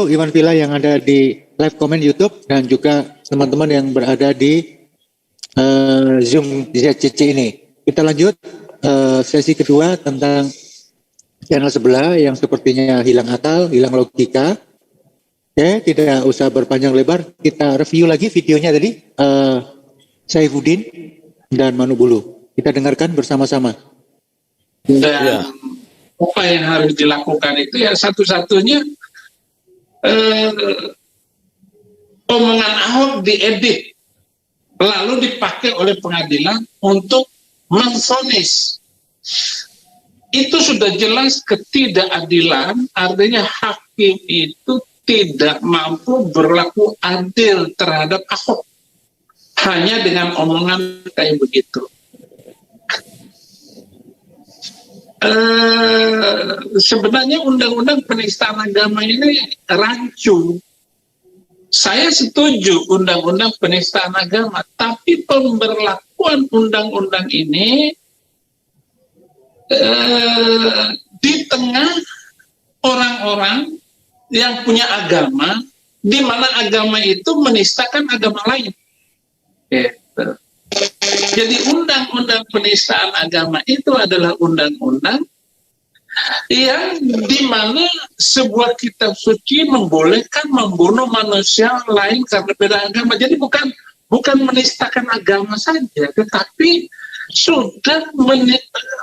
Iwan Villa yang ada di live comment YouTube dan juga teman-teman yang berada di Zoom ZCC ini. Kita lanjut sesi kedua tentang channel sebelah yang sepertinya hilang akal, hilang logika. Oke, tidak usah berpanjang lebar. Kita review lagi videonya tadi. Saifuddin dan Manu Bulu. Kita dengarkan bersama-sama. Dan apa yang harus dilakukan itu ya satu-satunya omongan Ahok diedit lalu dipakai oleh pengadilan untuk memvonis. Itu sudah jelas ketidakadilan, artinya hakim itu tidak mampu berlaku adil terhadap Ahok hanya dengan omongan kayak begitu. Sebenarnya undang-undang penistaan agama ini rancu. Saya setuju undang-undang penistaan agama, tapi pemberlakuan undang-undang ini di tengah orang-orang yang punya agama, di mana agama itu menistakan agama lain. Gitu. Jadi undang-undang penistaan agama itu adalah undang-undang yang dimana sebuah kitab suci membolehkan membunuh manusia lain karena beda agama. Jadi bukan menistakan agama saja, tetapi sudah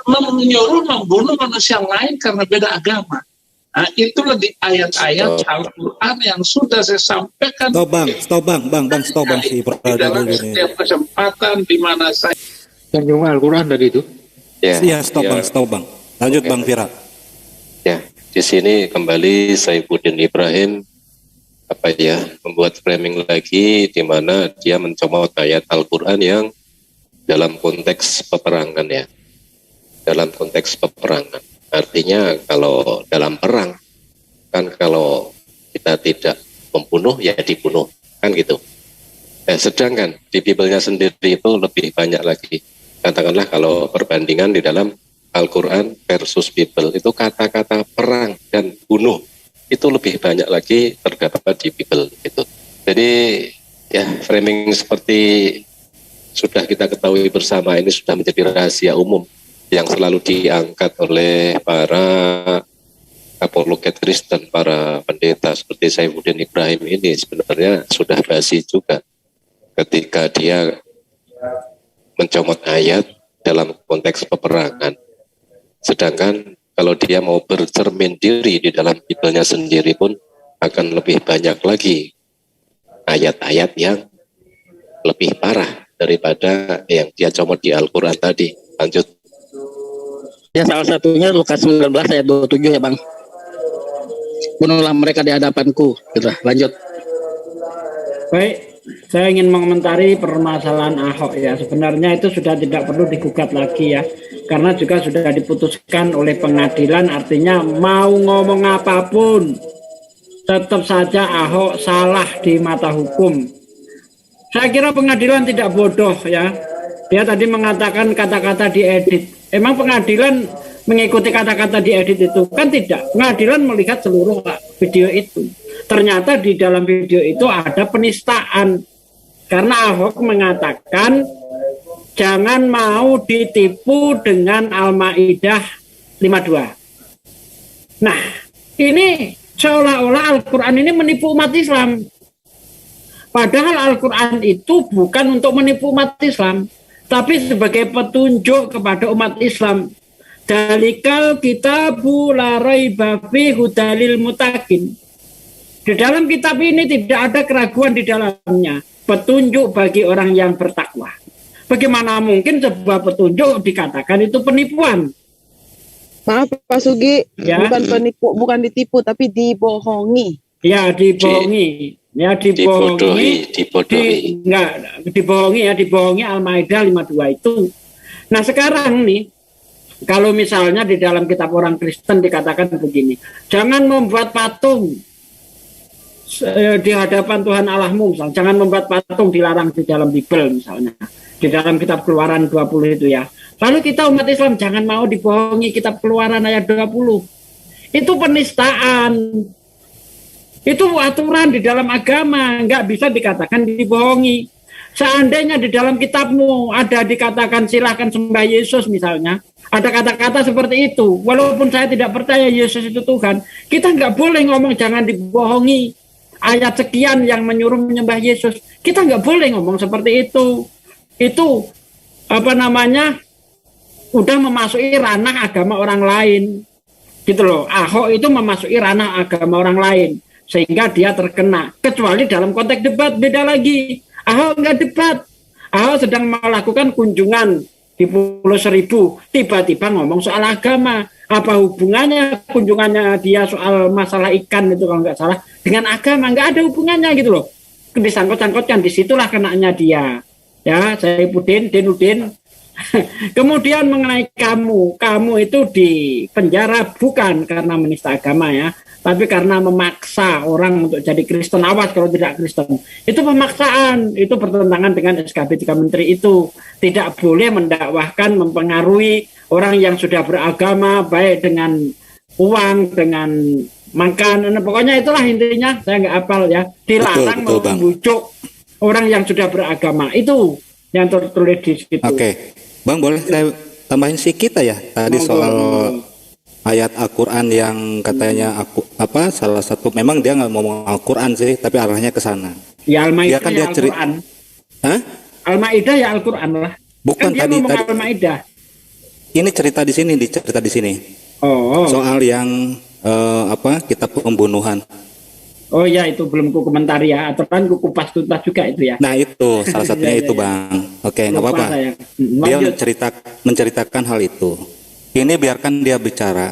menyuruh membunuh manusia lain karena beda agama. Nah, itulah di ayat-ayat Al-Quran yang sudah saya sampaikan. Stop bang. Di dalam setiap kesempatan di mana saya. Dan juga Al-Quran tadi itu. Iya, stop bang. Lanjut Bang Vira. Ya, di sini kembali Saifuddin Ibrahim membuat framing lagi di mana dia mencomot ayat Al-Quran yang dalam konteks peperangan ya. Dalam konteks peperangan. Artinya kalau dalam perang kan kalau kita tidak membunuh ya dibunuh kan gitu. Sedangkan di Bible-nya sendiri itu lebih banyak lagi. Katakanlah kalau perbandingan di dalam Al-Quran versus Bible itu kata-kata perang dan bunuh itu lebih banyak lagi terdapat di Bible gitu. Jadi ya framing seperti sudah kita ketahui bersama ini sudah menjadi rahasia umum yang selalu diangkat oleh para apologet Kristen, para pendeta seperti Saifuddin Ibrahim ini sebenarnya sudah basi juga ketika dia mencomot ayat dalam konteks peperangan. Sedangkan kalau dia mau bercermin diri di dalam Bible-nya sendiri pun akan lebih banyak lagi ayat-ayat yang lebih parah daripada yang dia comot di Al-Quran tadi. Lanjut. Ya, salah satunya Lukas 19 ayat 27 ya Bang. Bunuhlah mereka di hadapanku. Gitu. Lanjut. Baik, saya ingin mengomentari permasalahan Ahok ya. Sebenarnya itu sudah tidak perlu digugat lagi ya. Karena juga sudah diputuskan oleh pengadilan, artinya mau ngomong apapun tetap saja Ahok salah di mata hukum. Saya kira pengadilan tidak bodoh ya. Dia tadi mengatakan kata-kata diedit. Emang pengadilan mengikuti kata-kata diedit itu? Kan tidak. Pengadilan melihat seluruh video itu. Ternyata di dalam video itu ada penistaan. Karena Ahok mengatakan jangan mau ditipu dengan Al-Maidah 52. Nah, ini seolah-olah Al-Quran ini menipu umat Islam. Padahal Al-Quran itu bukan untuk menipu umat Islam, tapi sebagai petunjuk kepada umat Islam. Dalikal kitabu la raiba fihi hudalil muttaqin. Di dalam kitab ini tidak ada keraguan di dalamnya, petunjuk bagi orang yang bertakwa. Bagaimana mungkin sebuah petunjuk dikatakan itu penipuan? Maaf Pak Sugi, ya. bukan ditipu tapi dibohongi. Ya, dibohongi. Ya, dibohongi. Dibohongi Al-Maidah 52 itu. Nah, sekarang nih kalau misalnya di dalam kitab orang Kristen dikatakan begini, jangan membuat patung di hadapan Tuhan Allahmu, misalnya. Jangan membuat patung, dilarang di dalam Bible misalnya. Di dalam kitab Keluaran 20 itu ya. Lalu kita umat Islam jangan mau dibohongi kitab Keluaran ayat 20. Itu penistaan. Itu aturan di dalam agama, nggak bisa dikatakan dibohongi. Seandainya di dalam kitabmu ada dikatakan silahkan sembah Yesus misalnya, ada kata-kata seperti itu, walaupun saya tidak percaya Yesus itu Tuhan, kita nggak boleh ngomong jangan dibohongi. Ayat sekian yang menyuruh menyembah Yesus, kita nggak boleh ngomong seperti itu. Itu udah memasuki ranah agama orang lain, gitu loh. Ahok itu memasuki ranah agama orang lain, sehingga dia terkena. Kecuali dalam konteks debat beda lagi. Ahok nggak debat, Ahok sedang melakukan kunjungan di Pulau Seribu, tiba-tiba ngomong soal agama. Apa hubungannya kunjungannya dia soal masalah ikan itu kalau nggak salah dengan agama? Nggak ada hubungannya gitu loh. Disangkut-sangkutkan, disitulah kenanya dia. Ya, Saifuddin, Dinudin. Kemudian mengenai kamu itu di penjara bukan karena menista agama ya, tapi karena memaksa orang untuk jadi Kristen. Awas kalau tidak Kristen. Itu pemaksaan, itu bertentangan dengan SKB 3 Menteri itu. Tidak boleh mendakwahkan, mempengaruhi orang yang sudah beragama, baik dengan uang, dengan makan, pokoknya itulah intinya, saya nggak hafal ya. Dilarang membujuk orang yang sudah beragama, itu yang tertulis di situ. Oke. Bang, boleh saya tambahin sedikit ya tadi soal ayat Al-Quran yang katanya salah satu, memang dia nggak ngomong Al-Quran sih, tapi arahnya ke sana. Ya Al-Maidah ya Al-Quran. Hah? Al-Maidah ya Al-Quran lah. Bukan kan tadi Al-Maidah. Ini cerita di sini. Oh. Soal yang kitab pembunuhan. Oh ya, itu belum ku komentari ya, atau kan ku kupas tuntas juga itu ya. Nah itu salah satunya itu Bang. Oke, nggak apa-apa. Dia menceritakan hal itu. Ini biarkan dia bicara.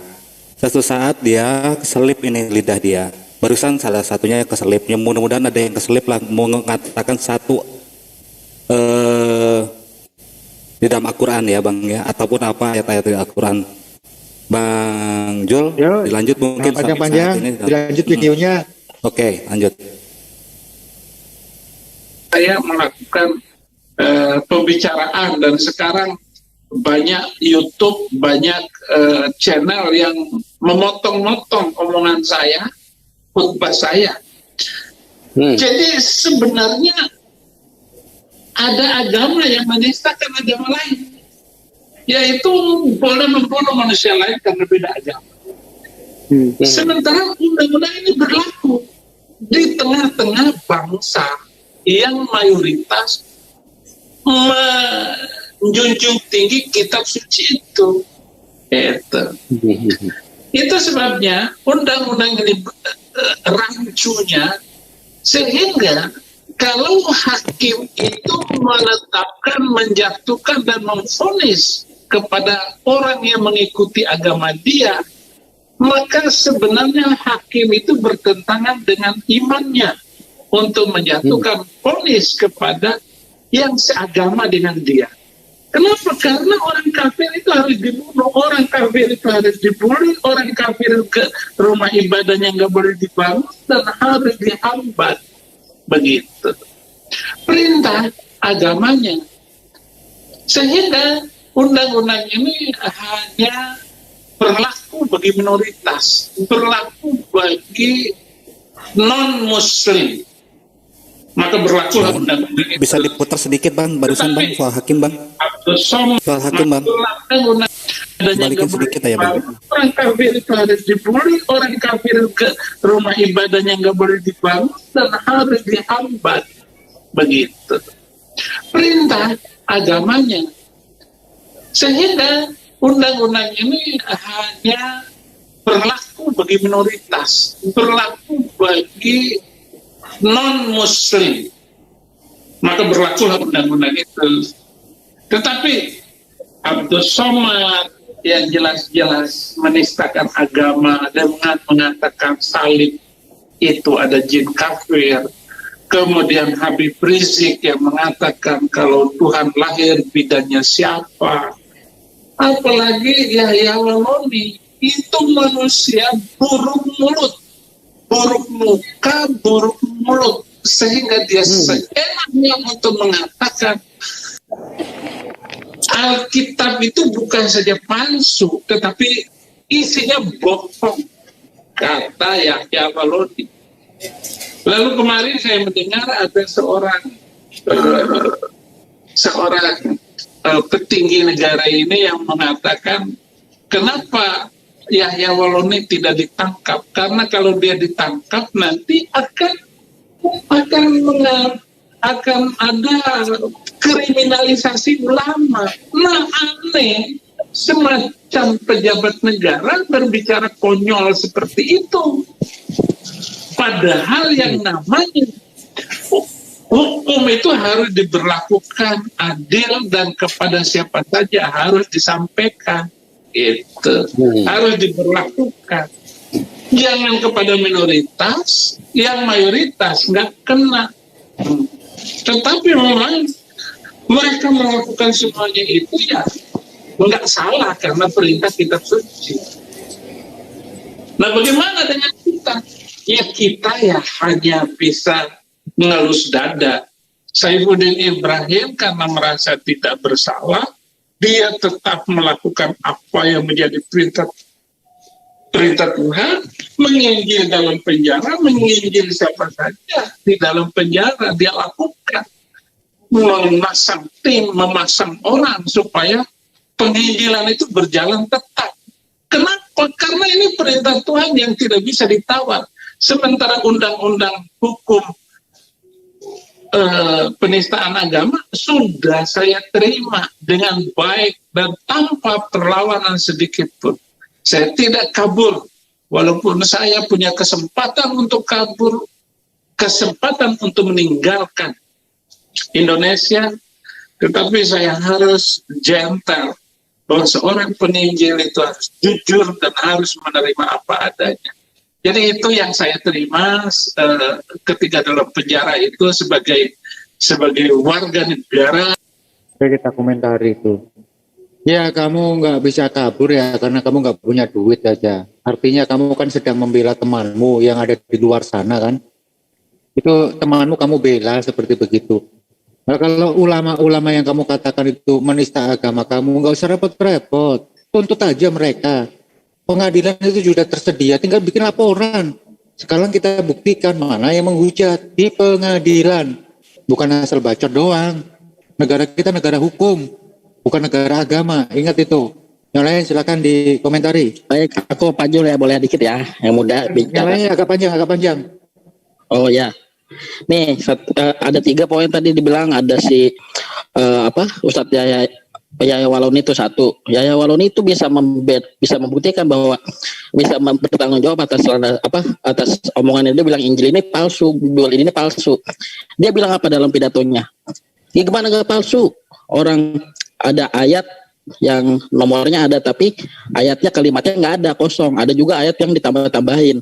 Suatu saat dia keselip ini lidah dia. Barusan salah satunya keselipnya. Mudah-mudahan ada yang keselip lah mengatakan satu di dalam Al-Quran ya Bang ya, ataupun apa ayat-ayat Al-Quran. Bang Jul, dilanjut mungkin panjang-panjang. Dilanjut videonya. Oke, lanjut. Saya melakukan pembicaraan dan sekarang banyak YouTube, banyak channel yang memotong-motong omongan saya, khutbah saya. Jadi sebenarnya ada agama yang menistakan agama lain, yaitu boleh membunuh manusia lain karena beda agama. Sementara undang-undang ini berlaku di tengah-tengah bangsa yang mayoritas menjunjung tinggi kitab suci itu. Itu sebabnya undang-undang ini rancunya, sehingga kalau hakim itu menetapkan, menjatuhkan dan memvonis kepada orang yang mengikuti agama dia, maka sebenarnya hakim itu bertentangan dengan imannya untuk menjatuhkan vonis kepada yang seagama dengan dia. Kenapa? Karena orang kafir itu harus dibunuh, orang kafir itu harus dibully, orang kafir ke rumah ibadahnya nggak boleh dibangun dan harus dihambat. Begitu perintah agamanya. Sehingga undang-undang ini hanya berlaku bagi minoritas, berlaku bagi non-muslim. Maka berlakulah undang-undang itu. Bisa diputar sedikit Bang, barusan Bang, soal hakim Bang. Soal hakim Bang. Balikin sedikit ya Bang. Orang kafir itu harus dibully, orang kafir ke rumah ibadahnya nggak boleh dibangun dan harus dihambat. Begitu perintah agamanya. Sehingga undang-undang ini hanya berlaku bagi minoritas, berlaku bagi non-muslim. Maka berlakulah undang-undang itu. Tetapi Abdul Somad yang jelas-jelas menistakan agama dan mengatakan salib itu ada jin kafir. Kemudian Habib Rizik yang mengatakan kalau Tuhan lahir bidannya siapa. Apalagi Yahya Waloni, itu manusia buruk mulut, buruk muka, buruk mulut, sehingga dia seenaknya untuk mengatakan Alkitab itu bukan saja palsu, tetapi isinya bohong, kata Yahya Waloni. Lalu kemarin saya mendengar ada seorang petinggi negara ini yang mengatakan kenapa Yahya Waloni tidak ditangkap, karena kalau dia ditangkap nanti akan ada kriminalisasi ulama. Nah, aneh, semacam pejabat negara berbicara konyol seperti itu. Padahal yang namanya hukum itu harus diberlakukan adil dan kepada siapa saja harus disampaikan. Itu harus diberlakukan. Jangan kepada minoritas, yang mayoritas nggak kena. Tetapi memang mereka melakukan semuanya itu ya nggak salah karena perintah kitab suci. Nah, bagaimana dengan kita? Ya kita ya hanya bisa mengelus dada. Saifuddin Ibrahim karena merasa tidak bersalah, dia tetap melakukan apa yang menjadi perintah Tuhan, menginjil dalam penjara, menginjil siapa saja di dalam penjara, dia lakukan. Memasang tim, memasang orang supaya penginjilan itu berjalan tetap. Kenapa? Karena ini perintah Tuhan yang tidak bisa ditawar. Sementara undang-undang hukum penistaan agama sudah saya terima dengan baik dan tanpa perlawanan sedikit pun. Saya tidak kabur, walaupun saya punya kesempatan untuk kabur, kesempatan untuk meninggalkan Indonesia, tetapi saya harus gentle bahwa seorang penginjil itu harus jujur dan harus menerima apa adanya. Jadi itu yang saya terima ketika dalam penjara itu sebagai warga negara. Kita komentari itu. Ya kamu nggak bisa kabur ya karena kamu nggak punya duit aja. Artinya kamu kan sedang membela temanmu yang ada di luar sana kan. Itu temanmu kamu bela seperti begitu. Nah, kalau ulama-ulama yang kamu katakan itu menista agama kamu, nggak usah repot-repot. Tuntut aja mereka. Pengadilan itu sudah tersedia, tinggal bikin laporan. Sekarang kita buktikan mana yang menghujat di pengadilan. Bukan asal bacot doang. Negara kita negara hukum, bukan negara agama. Ingat itu. Yang lain silakan dikomentari. Baik, aku panjul ya, boleh dikit ya. Yang muda bicara. Yang lainnya agak panjang. Oh ya. Nih, ada 3 poin tadi dibilang ada si Ustadz Yahya Waloni itu satu. Yahya Waloni itu bisa membuktikan bahwa bisa bertanggung jawab atas omongannya. Dia bilang Injil ini palsu, Bible ini palsu. Dia bilang apa dalam pidatonya? Ya gimana gak palsu? Orang ada ayat yang nomornya ada tapi ayatnya kalimatnya nggak ada, kosong. Ada juga ayat yang ditambah-tambahin.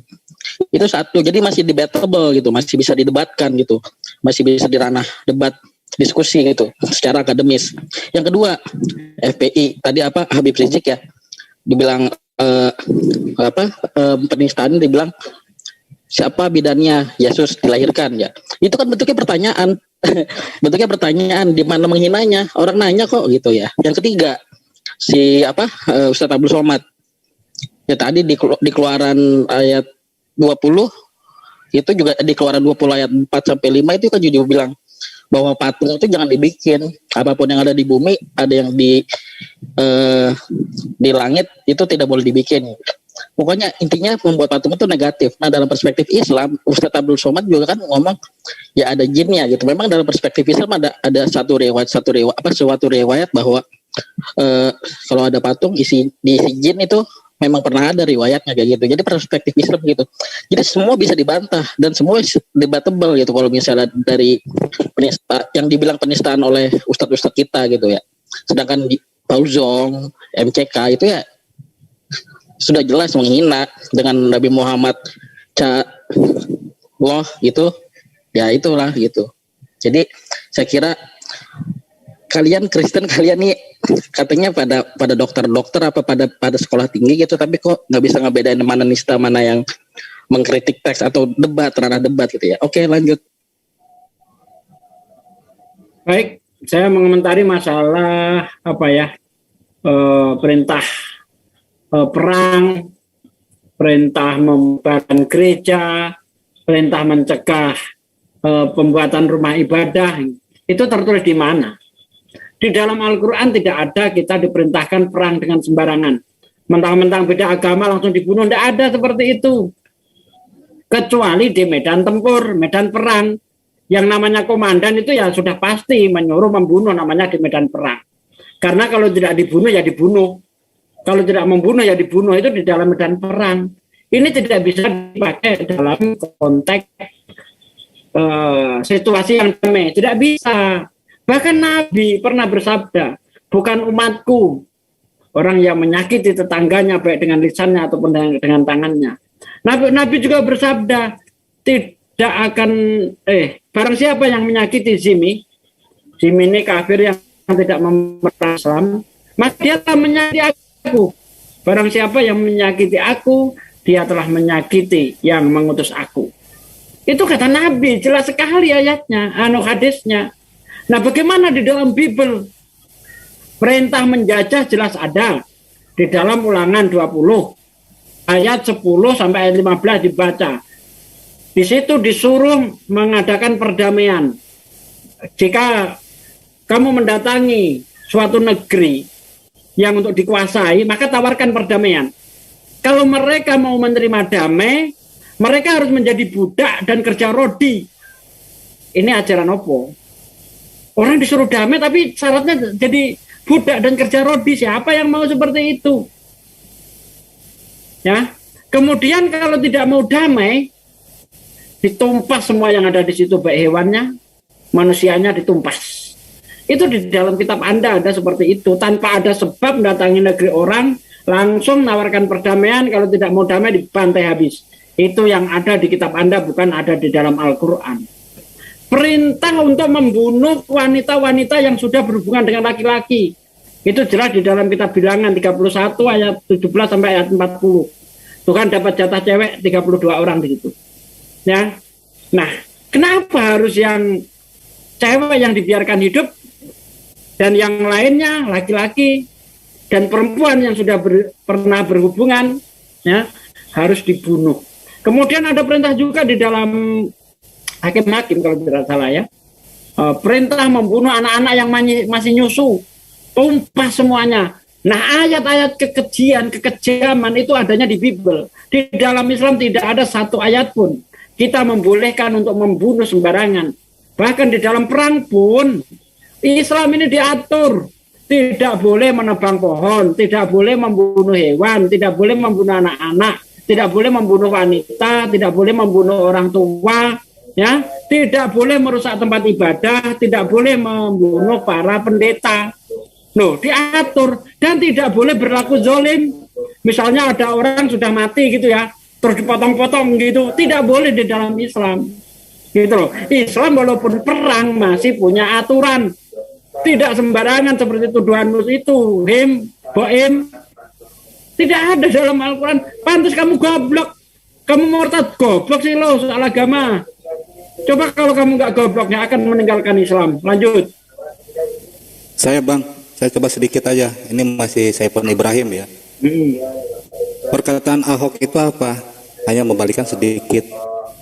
Itu satu. Jadi masih debatable gitu, masih bisa didebatkan gitu, masih bisa di ranah debat diskusi gitu secara akademis. Yang kedua, FPI tadi Habib Rizik ya dibilang penistaan, dibilang siapa bidannya Yesus dilahirkan ya. Itu kan bentuknya pertanyaan. Bentuknya pertanyaan, di mana menghinanya? Orang nanya kok gitu ya. Yang ketiga, si Ustadz Abdul Somad. Ya tadi di Keluaran ayat 20 itu juga di Keluaran 20 ayat 4 sampai 5 itu kan juga bilang bahwa patung itu jangan dibikin. Apapun yang ada di bumi, ada yang di langit itu tidak boleh dibikin. Pokoknya intinya membuat patung itu negatif. Nah dalam perspektif Islam, Ustadz Abdul Somad juga kan ngomong ya ada jinnya gitu. Memang dalam perspektif Islam ada suatu riwayat bahwa kalau ada patung diisi jin itu memang pernah ada riwayatnya kayak gitu. Jadi perspektif Islam gitu. Jadi semua bisa dibantah dan semua debatable gitu. Kalau misalnya dari yang dibilang penistaan oleh ustadz-ustadz kita gitu ya. Sedangkan di Pauzong, MCK itu ya sudah jelas menghina dengan Nabi Muhammad loh gitu. Ya itulah gitu. Jadi saya kira kalian Kristen nih katanya pada dokter-dokter apa pada sekolah tinggi gitu, tapi kok nggak bisa ngebedain mana nista mana yang mengkritik teks atau ranah debat gitu ya. Oke, lanjut. Baik, saya mengomentari masalah perintah perang, perintah membubarkan gereja, perintah mencegah pembuatan rumah ibadah, itu tertulis di mana? Di dalam Al-Quran tidak ada kita diperintahkan perang dengan sembarangan. Mentang-mentang beda agama langsung dibunuh, tidak ada seperti itu. Kecuali di medan tempur, medan perang. Yang namanya komandan itu ya sudah pasti menyuruh membunuh, namanya di medan perang. Karena kalau tidak dibunuh ya dibunuh. Kalau tidak membunuh ya dibunuh, itu di dalam medan perang. Ini tidak bisa dipakai dalam konteks situasi yang damai. Tidak bisa. Bahkan Nabi pernah bersabda, bukan umatku orang yang menyakiti tetangganya baik dengan lisannya ataupun dengan tangannya. Nabi juga bersabda, tidak akan barang siapa yang menyakiti Zimmi ini kafir yang tidak memerangi Islam, maka dia telah menyakiti aku. Barang siapa yang menyakiti aku, dia telah menyakiti yang mengutus aku. Itu kata Nabi, jelas sekali ayatnya, hadisnya. Nah, bagaimana di dalam Bible? Perintah menjajah jelas ada di dalam Ulangan 20 ayat 10 sampai ayat 15 dibaca. Di situ disuruh mengadakan perdamaian. Jika kamu mendatangi suatu negeri yang untuk dikuasai, maka tawarkan perdamaian. Kalau mereka mau menerima damai, mereka harus menjadi budak dan kerja rodi. Ini ajaran opo? Orang disuruh damai tapi syaratnya jadi budak dan kerja rodi. Siapa yang mau seperti itu? Ya. Kemudian kalau tidak mau damai, ditumpas semua yang ada di situ, baik hewannya, manusianya ditumpas. Itu di dalam kitab Anda ada seperti itu, tanpa ada sebab mendatangi negeri orang, langsung menawarkan perdamaian, kalau tidak mau damai dibantai habis. Itu yang ada di kitab Anda, bukan ada di dalam Al-Quran. Perintah untuk membunuh wanita-wanita yang sudah berhubungan dengan laki-laki. Itu jelas di dalam kitab Bilangan 31 ayat 17 sampai ayat 40. Tuhan dapat jatah cewek 32 orang di situ. Ya. Nah, kenapa harus yang cewek yang dibiarkan hidup dan yang lainnya laki-laki dan perempuan yang sudah pernah berhubungan ya harus dibunuh. Kemudian ada perintah juga di dalam Hakim-Hakim kalau tidak salah ya. Perintah membunuh anak-anak yang masih nyusu. Tumpah semuanya. Nah, ayat-ayat kekejaman itu adanya di Bible. Di dalam Islam tidak ada satu ayat pun kita membolehkan untuk membunuh sembarangan. Bahkan di dalam perang pun Islam ini diatur. Tidak boleh menebang pohon, tidak boleh membunuh hewan, tidak boleh membunuh anak-anak, tidak boleh membunuh wanita, tidak boleh membunuh orang tua, ya, tidak boleh merusak tempat ibadah, tidak boleh membunuh para pendeta. Loh, diatur dan tidak boleh berlaku zolim. Misalnya ada orang sudah mati gitu ya, terus dipotong-potong gitu, tidak boleh di dalam Islam. Gitu loh. Islam walaupun perang masih punya aturan. Tidak sembarangan seperti tuduhan itu, boim. Tidak ada dalam Al-Quran. Pantas kamu goblok. Kamu murtad, goblok sih lo soal agama. Coba kalau kamu nggak goblok, ya akan meninggalkan Islam. Lanjut. Saya coba sedikit aja. Ini masih Saiful Ibrahim ya. Perkataan Ahok itu apa? Hanya membalikan sedikit.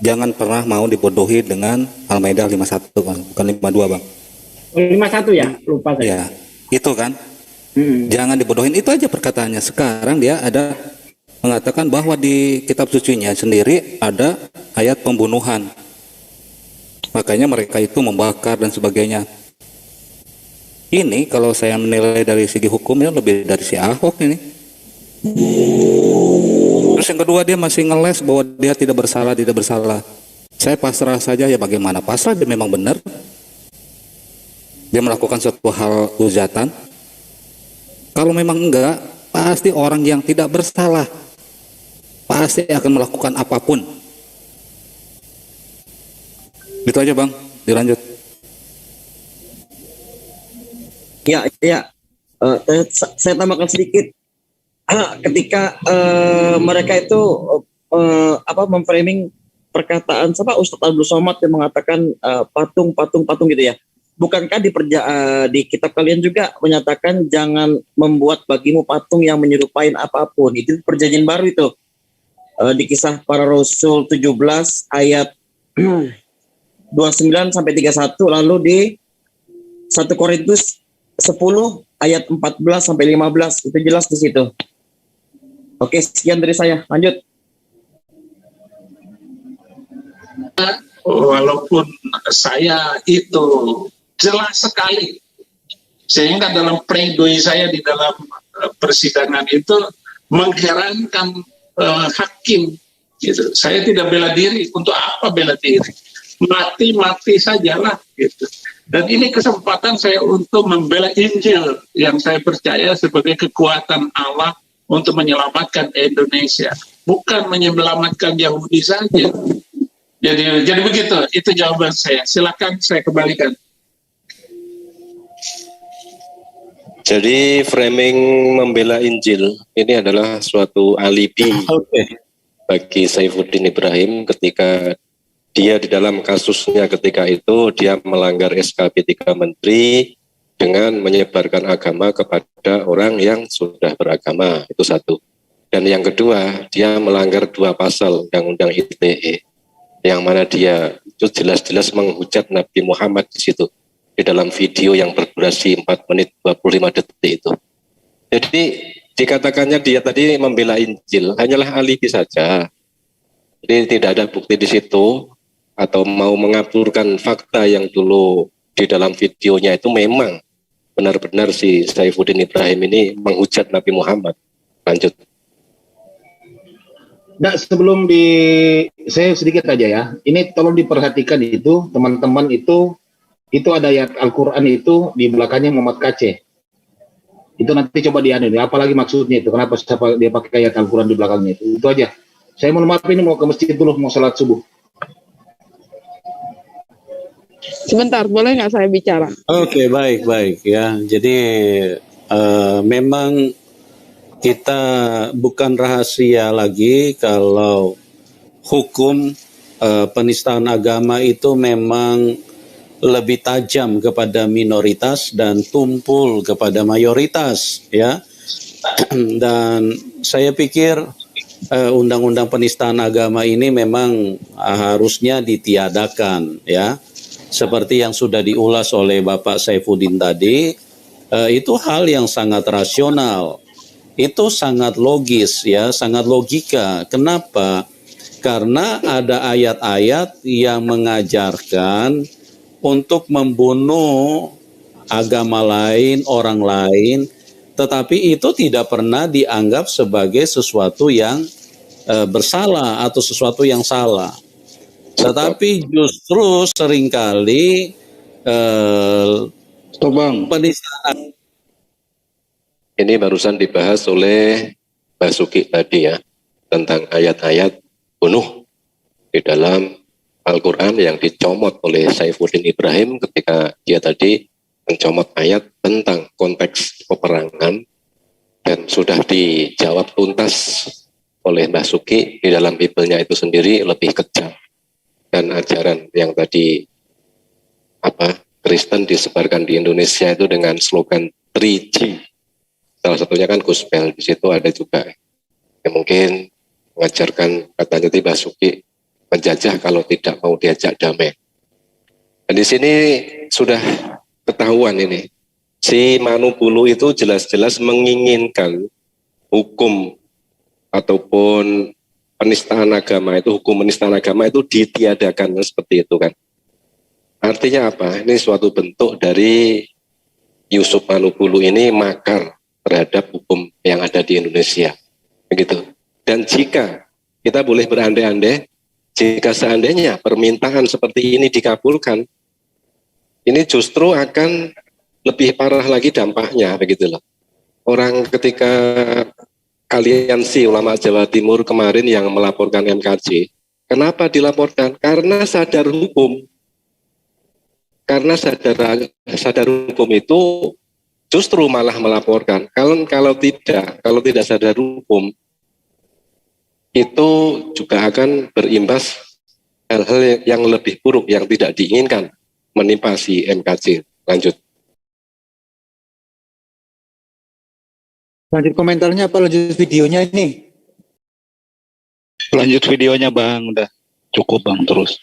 Jangan pernah mau dibodohi dengan Al-Maidah 51 Bang. Bukan 52 Bang. 51 ya? Lupa saya. Ya, itu kan. Jangan dibodohin, itu aja perkataannya. Sekarang dia ada mengatakan bahwa di kitab sucinya sendiri ada ayat pembunuhan. Makanya mereka itu membakar dan sebagainya. Ini kalau saya menilai dari segi hukumnya lebih dari si Ahok ini. Terus yang kedua dia masih ngeles bahwa dia tidak bersalah. Saya pasrah saja ya, bagaimana pasrah, dia memang benar. Dia melakukan suatu hal kejahatan. Kalau memang enggak, pasti orang yang tidak bersalah pasti akan melakukan apapun. Gitu aja Bang, dilanjut. Ya. Saya tambahkan sedikit. Ketika mereka itu memframing perkataan Ustadz Abdul Somad yang mengatakan patung gitu ya. Bukankah di kitab kalian juga menyatakan jangan membuat bagimu patung yang menyerupai apapun? Itu perjanjian baru itu. di Kisah Para Rasul 17 ayat 29 sampai 31, lalu di 1 Korintus 10 ayat 14 sampai 15, itu jelas di situ. Oke, sekian dari saya. Lanjut. Walaupun saya itu jelas sekali, sehingga dalam pledoi saya di dalam persidangan itu mengherankan hakim. Gitu. Saya tidak bela diri. Untuk apa bela diri? Mati sajalah. Gitu. Dan ini kesempatan saya untuk membela Injil yang saya percaya sebagai kekuatan Allah untuk menyelamatkan Indonesia, bukan menyelamatkan Yahudi saja. Jadi begitu, itu jawaban saya. Silakan saya kembalikan. Jadi framing membela Injil ini adalah suatu alibi bagi Saifuddin Ibrahim ketika dia di dalam kasusnya ketika itu dia melanggar SKP 3 Menteri dengan menyebarkan agama kepada orang yang sudah beragama, itu satu. Dan yang kedua, dia melanggar 2 pasal Undang-Undang ITE, yang mana dia itu jelas-jelas menghujat Nabi Muhammad di situ, di dalam video yang berdurasi 4 menit 25 detik itu. Jadi dikatakannya dia tadi membela Injil hanyalah alibi saja. Jadi tidak ada bukti di situ, atau mau mengaburkan fakta yang dulu di dalam videonya itu memang benar-benar si Saifuddin Ibrahim ini menghujat Nabi Muhammad. Lanjut. Nah, sebelum saya sedikit aja ya. Ini tolong diperhatikan itu, teman-teman itu ada ayat Al-Quran itu di belakangnya Muhammad KC. Itu nanti coba dianu, apalagi maksudnya itu, kenapa dia pakai ayat Al-Quran di belakangnya itu. Itu aja. Saya mohon maaf, ini mau ke masjid dulu, mau sholat subuh. Sebentar, boleh nggak saya bicara? Oke, baik ya. Jadi memang kita bukan rahasia lagi kalau hukum penistaan agama itu memang lebih tajam kepada minoritas dan tumpul kepada mayoritas, ya. Dan saya pikir undang-undang penistaan agama ini memang harusnya ditiadakan, ya. Seperti yang sudah diulas oleh Bapak Saifuddin tadi, itu hal yang sangat rasional. Itu sangat logis, ya, sangat logika. Kenapa? Karena ada ayat-ayat yang mengajarkan untuk membunuh agama lain, orang lain, tetapi itu tidak pernah dianggap sebagai sesuatu yang bersalah atau sesuatu yang salah. Tetapi justru seringkali penistaan. Ini barusan dibahas oleh Basuki tadi ya, tentang ayat-ayat bunuh di dalam Al-Quran yang dicomot oleh Saifuddin Ibrahim ketika dia tadi mencomot ayat tentang konteks peperangan, dan sudah dijawab tuntas oleh Basuki di dalam Bible-nya itu sendiri lebih kejam. Dan ajaran yang tadi Kristen disebarkan di Indonesia itu dengan slogan 3G. Salah satunya kan gospel, di situ ada juga yang mungkin mengajarkan katanya di Basuki menjajah kalau tidak mau diajak damai. Dan di sini sudah ketahuan ini, si Manupulu itu jelas-jelas menginginkan hukum ataupun penistaan agama itu, hukum penistaan agama itu ditiadakan seperti itu kan. Artinya apa? Ini suatu bentuk dari Yusuf Manupulu ini makar terhadap hukum yang ada di Indonesia, begitu. Dan jika kita boleh berandai-andai, jika seandainya permintaan seperti ini dikabulkan, ini justru akan lebih parah lagi dampaknya, begitu loh. Orang ketika aliansi ulama Jawa Timur kemarin yang melaporkan MKJ, kenapa dilaporkan? Karena sadar hukum. Karena sadar hukum itu justru malah melaporkan. Kalau tidak sadar hukum, itu juga akan berimbas hal-hal yang lebih buruk yang tidak diinginkan menimpa si MKJ. Lanjut. Lanjut komentarnya apa? Lanjut videonya ini? Lanjut videonya Bang, udah cukup Bang terus.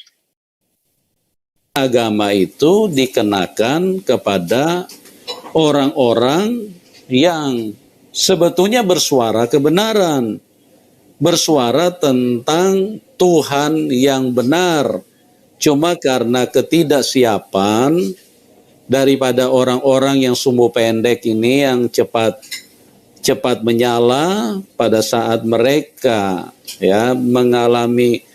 Agama itu dikenakan kepada orang-orang yang sebetulnya bersuara kebenaran, bersuara tentang Tuhan yang benar. Cuma karena ketidaksiapan daripada orang-orang yang sumbu pendek ini yang cepat menyala pada saat mereka ya mengalami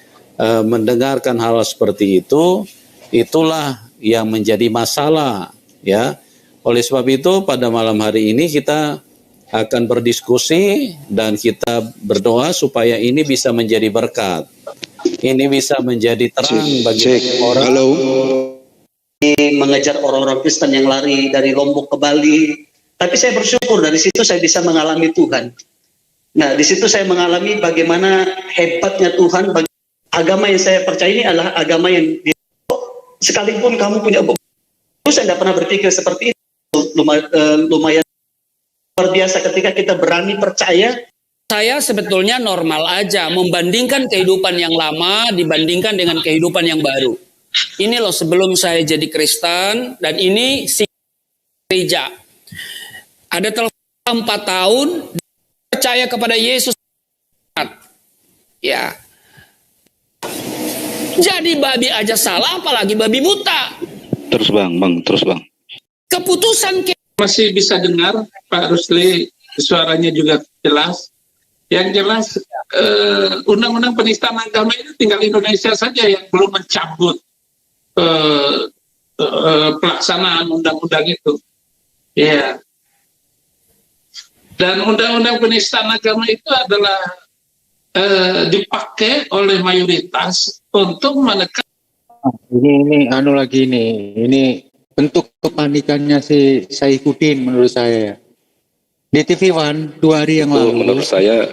mendengarkan hal seperti itu, itulah yang menjadi masalah ya. Oleh sebab itu pada malam hari ini kita akan berdiskusi dan kita berdoa supaya ini bisa menjadi berkat. Ini bisa menjadi terang bagi orang. Halo. Mengejar orang-orang Kristen yang lari dari Lombok ke Bali. Tapi saya bersyukur dari situ saya bisa mengalami Tuhan. Nah, di situ saya mengalami bagaimana hebatnya Tuhan. Agama yang saya percaya ini adalah agama yang sekalipun kamu punya itu saya tidak pernah berpikir seperti itu. Lumayan luar biasa ketika kita berani percaya. Saya sebetulnya normal aja membandingkan kehidupan yang lama dibandingkan dengan kehidupan yang baru. Ini loh sebelum saya jadi Kristen dan ini si gereja. Ada telepon 4 tahun percaya kepada Yesus. Ya. Jadi babi aja salah apalagi babi buta. Terus Bang, terus Bang. Keputusan masih bisa dengar Pak Rusli, suaranya juga jelas. Yang jelas undang-undang penistaan agama itu tinggal Indonesia saja yang belum mencabut pelaksanaan undang-undang itu. Ya. Dan undang-undang penistaan agama itu adalah dipakai oleh mayoritas untuk menekan. Ini bentuk kepanikannya si Saifuddin menurut saya. Di TV One 2 hari yang lalu. Menurut saya.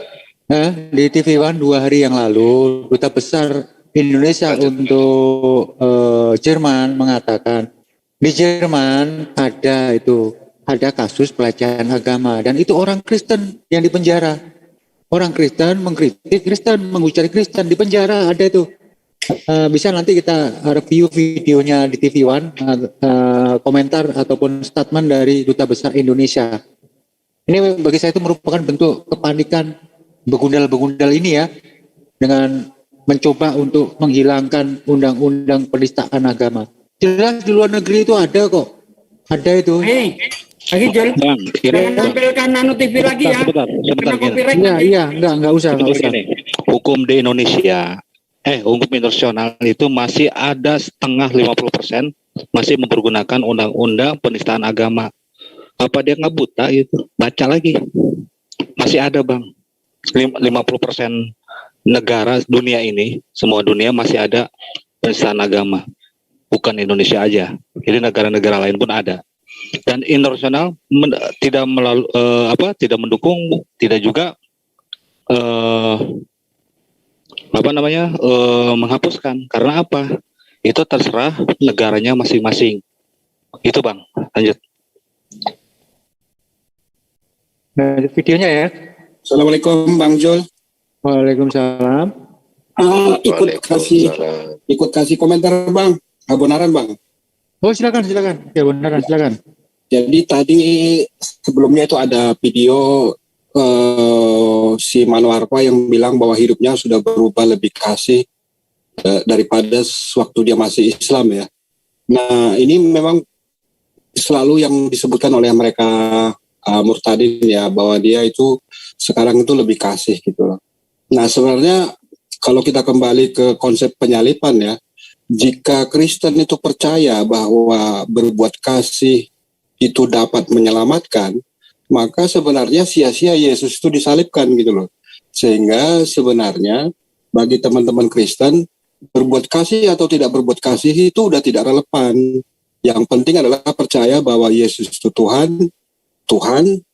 Di TV One 2 hari yang lalu, Duta Besar Indonesia untuk Jerman mengatakan di Jerman ada kasus pelecehan agama dan itu orang Kristen yang dipenjara. Orang Kristen mengkritik Kristen, mengucari Kristen di penjara ada itu. Bisa nanti kita review videonya di TV One, komentar ataupun statement dari Duta Besar Indonesia. Ini bagi saya itu merupakan bentuk kepanikan begundal-begundal ini ya, dengan mencoba untuk menghilangkan undang-undang penistaan agama. Jelas di luar negeri itu ada kok, ada itu. Lagi Jol, jangan tampilkan Nano TV lagi ya. Sebentar Iya, enggak usah. Hukum di Indonesia, hukum internasional itu masih ada setengah 50% masih mempergunakan undang-undang penistaan agama. Apa dia nggak buta gitu? Baca lagi. Masih ada Bang. 50% negara dunia ini, semua dunia masih ada penistaan agama. Bukan Indonesia aja. Jadi negara-negara lain pun ada. Dan internasional tidak mendukung, tidak juga menghapuskan. Karena apa? Itu terserah negaranya masing-masing. Itu Bang. Lanjut. Nah, videonya ya. Assalamualaikum Bang Jul. Waalaikumsalam. Ikut kasih komentar Bang. Kebenaran Bang. Oh silakan. Kebenaran silakan. Jadi tadi sebelumnya itu ada video si Manwarpa yang bilang bahwa hidupnya sudah berubah lebih kasih daripada waktu dia masih Islam ya. Nah ini memang selalu yang disebutkan oleh mereka murtadin ya, bahwa dia itu sekarang itu lebih kasih gitu loh. Nah sebenarnya kalau kita kembali ke konsep penyalipan ya, jika Kristen itu percaya bahwa berbuat kasih itu dapat menyelamatkan, maka sebenarnya sia-sia Yesus itu disalibkan gitu loh. Sehingga sebenarnya bagi teman-teman Kristen, berbuat kasih atau tidak berbuat kasih itu udah tidak relevan. Yang penting adalah percaya bahwa Yesus itu Tuhan,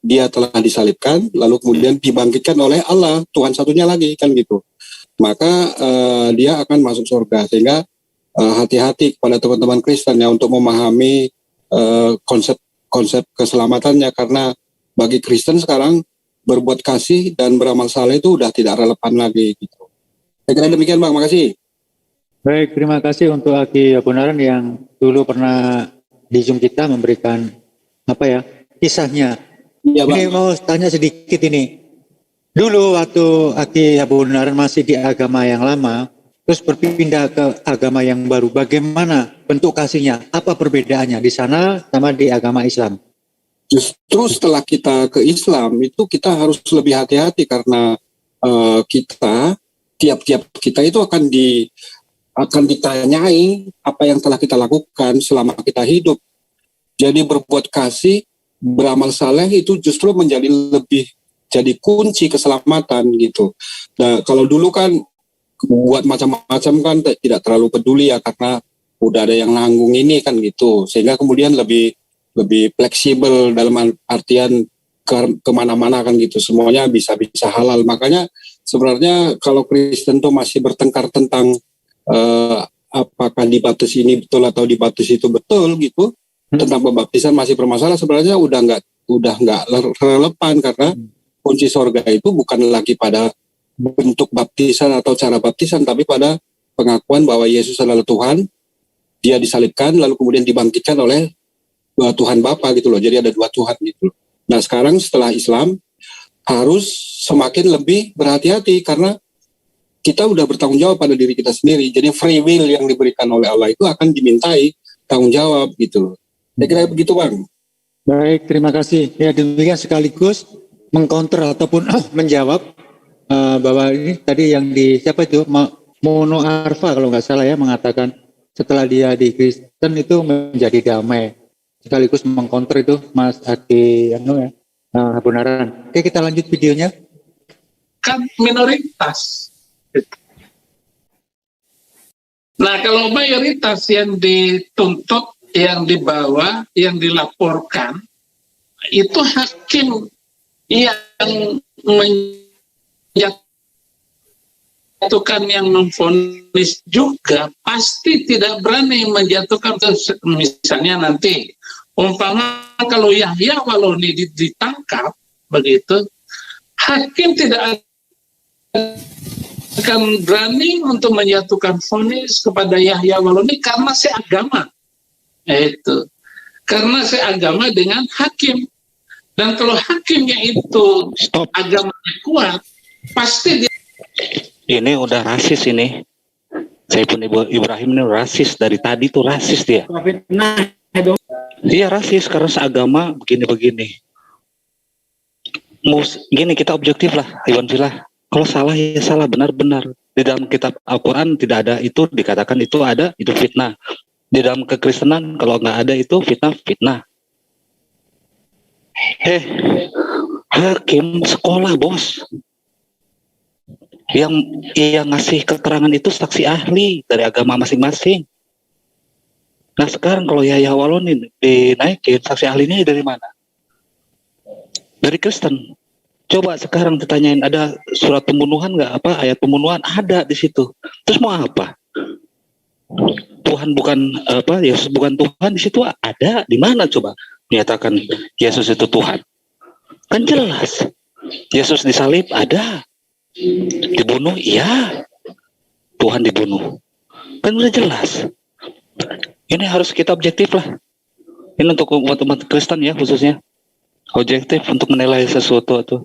dia telah disalibkan, lalu kemudian dibangkitkan oleh Allah, Tuhan satunya lagi, kan gitu. Maka dia akan masuk surga. Sehingga hati-hati kepada teman-teman Kristen ya untuk memahami konsep keselamatannya, karena bagi Kristen sekarang berbuat kasih dan beramal saleh itu udah tidak relevan lagi gitu. Saya kira demikian Bang, makasih. Baik, terima kasih untuk Aki Abunaran yang dulu pernah di Zoom kita memberikan kisahnya. Ya, Bang. Ini mau tanya sedikit ini. Dulu waktu Aki Abunaran masih di agama yang lama, terus berpindah ke agama yang baru, bagaimana bentuk kasihnya? Apa perbedaannya di sana sama di agama Islam? Justru setelah kita ke Islam itu kita harus lebih hati-hati karena tiap-tiap kita itu akan ditanyai apa yang telah kita lakukan selama kita hidup. Jadi berbuat kasih, beramal saleh itu justru jadi kunci keselamatan gitu. Nah, kalau dulu kan buat macam-macam kan tidak terlalu peduli ya karena udah ada yang nanggung ini kan gitu. Sehingga kemudian lebih fleksibel dalam artian kemana-mana kan gitu. Semuanya bisa halal. Makanya sebenarnya kalau Kristen tuh masih bertengkar tentang apakah dibaptis ini betul atau dibaptis itu betul gitu, tentang pembaptisan masih bermasalah, sebenarnya udah nggak relevan karena kunci sorga itu bukan lagi pada bentuk baptisan atau cara baptisan, tapi pada pengakuan bahwa Yesus adalah Tuhan, dia disalibkan lalu kemudian dibangkitkan oleh Tuhan Bapa gitu loh. Jadi ada dua Tuhan gitu. Nah sekarang setelah Islam harus semakin lebih berhati-hati karena kita udah bertanggung jawab pada diri kita sendiri. Jadi free will yang diberikan oleh Allah itu akan dimintai tanggung jawab gitu loh. Saya kira begitu Bang. Baik, terima kasih. Ya demikian sekaligus mengcounter ataupun menjawab bahwa ini tadi yang siapa itu Mono Arfa kalau nggak salah ya mengatakan setelah dia di Kristen itu menjadi damai. Sekaligus mengcounter itu Mas Aki Abunaran. Oke, kita lanjut videonya. Kan minoritas. Nah, kalau mayoritas yang dituntut, yang dibawa, yang dilaporkan, itu hakim yang menjatuhkan, yang memvonis juga pasti tidak berani menjatuhkan. Misalnya nanti umpama kalau Yahya Waloni ditangkap begitu, hakim tidak akan berani untuk menjatuhkan vonis kepada Yahya Waloni karena seagama. Itu karena seagama dengan hakim. Dan kalau hakimnya itu agamanya kuat, pasti dia. Ini udah rasis ini. Saiful Ibrahim ini rasis dari tadi tuh rasis dia. Dia rasis karena seagama begini-begini. Gini kita objektif lah, Iwan Filah. Kalau salah ya salah, benar-benar. Di dalam kitab Al-Quran tidak ada itu dikatakan itu ada, itu fitnah. Di dalam kekristenan kalau nggak ada itu fitnah. Hakim sekolah bos. Yang ngasih keterangan itu saksi ahli dari agama masing-masing. Nah sekarang kalau Yahya Waloni dinaikin, saksi ahlinya dari mana? Dari Kristen. Coba sekarang ditanyain ada surat pembunuhan nggak? Ayat pembunuhan ada di situ. Terus mau apa? Tuhan bukan Yesus bukan Tuhan, di situ ada. Di mana coba menyatakan Yesus itu Tuhan? Kan jelas. Yesus disalib ada. Dibunuh iya. Tuhan dibunuh. Kan udah jelas. Ini harus kita objektif lah. Ini untuk umat Kristen ya khususnya. Objektif untuk menilai sesuatu itu.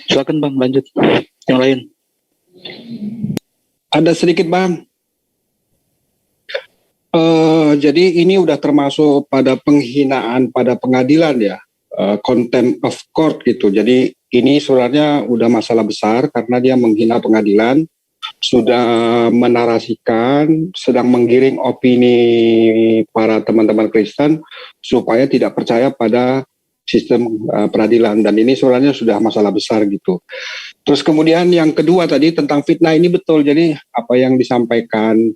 Silakan Bang, lanjut. Yang lain. Ada sedikit Bang. Jadi ini udah termasuk pada penghinaan pada pengadilan ya. Contempt of court gitu. Jadi ini sebenarnya udah masalah besar karena dia menghina pengadilan. Sudah menarasikan, sedang menggiring opini para teman-teman Kristen supaya tidak percaya pada sistem peradilan, dan ini sebenarnya sudah masalah besar gitu. Terus kemudian yang kedua tadi tentang fitnah ini betul. Jadi apa yang disampaikan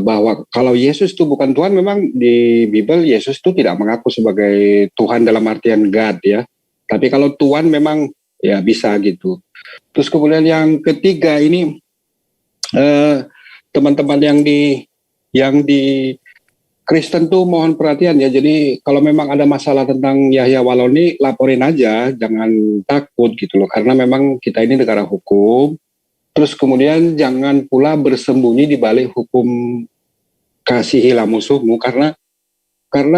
bahwa kalau Yesus itu bukan Tuhan, memang di Bible Yesus itu tidak mengaku sebagai Tuhan dalam artian God ya. Tapi kalau Tuhan memang ya bisa gitu. Terus kemudian yang ketiga ini teman-teman yang di Kristen tuh mohon perhatian ya. Jadi kalau memang ada masalah tentang Yahya Waloni, laporin aja, jangan takut gitu loh. Karena memang kita ini negara hukum, Terus kemudian jangan pula bersembunyi di balik hukum kasihilah musuhmu, karena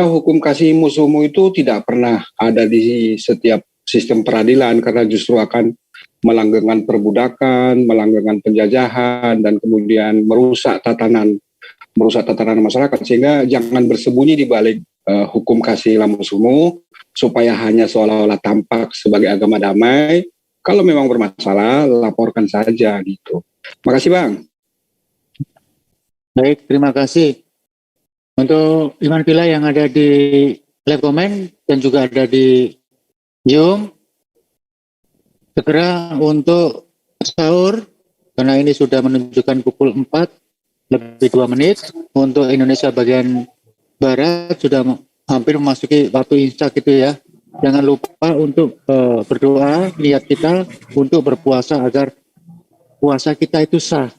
hukum kasih musuhmu itu tidak pernah ada di setiap sistem peradilan, karena justru akan melanggengkan perbudakan, melanggengkan penjajahan, dan kemudian merusak tatanan masyarakat. Sehingga jangan bersembunyi di balik hukum kasihilah musuhmu, supaya hanya seolah-olah tampak sebagai agama damai. Kalau memang bermasalah, laporkan saja gitu. Makasih Bang. Baik, terima kasih. Untuk Iman Pila yang ada di live comment dan juga ada di Zoom, segera untuk sahur, karena ini sudah menunjukkan pukul 4 lebih 2 menit. Untuk Indonesia bagian Barat sudah hampir memasuki waktu imsak gitu ya. Jangan lupa untuk berdoa, niat kita untuk berpuasa agar puasa kita itu sah.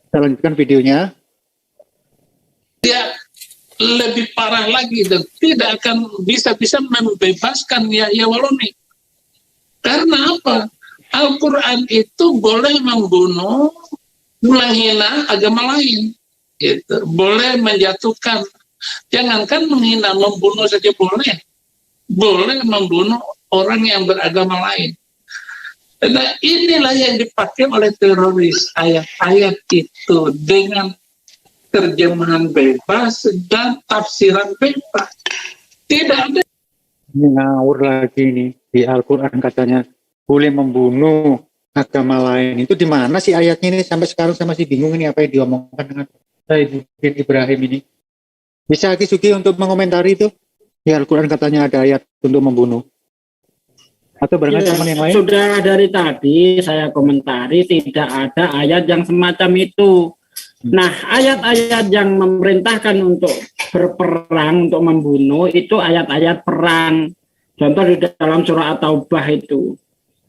Kita lanjutkan videonya. Dia lebih parah lagi dan tidak akan bisa membebaskan Yahya Waloni. Karena apa? Al-Quran itu boleh membunuh, menghina agama lain, gitu. Boleh menjatuhkan. Jangankan menghina, membunuh saja boleh. Boleh membunuh orang yang beragama lain. Nah, inilah yang dipakai oleh teroris, ayat-ayat itu dengan terjemahan bebas dan tafsiran bebas. Tidak ada. Ngawur lagi ini di Al-Quran katanya boleh membunuh agama lain. Itu di mana sih ayatnya ini? Sampai sekarang saya masih bingung ini apa yang diomongkan dengan Sayyidina Ibrahim ini. Bisa Aki-Suki untuk mengomentari itu? Di Al-Quran katanya ada ayat untuk membunuh. Atau barangkali teman yang lain? Sudah dari tadi saya komentari tidak ada ayat yang semacam itu. Nah, ayat-ayat yang memerintahkan untuk berperang, untuk membunuh, itu ayat-ayat perang. Contoh di dalam surah At-Taubah itu.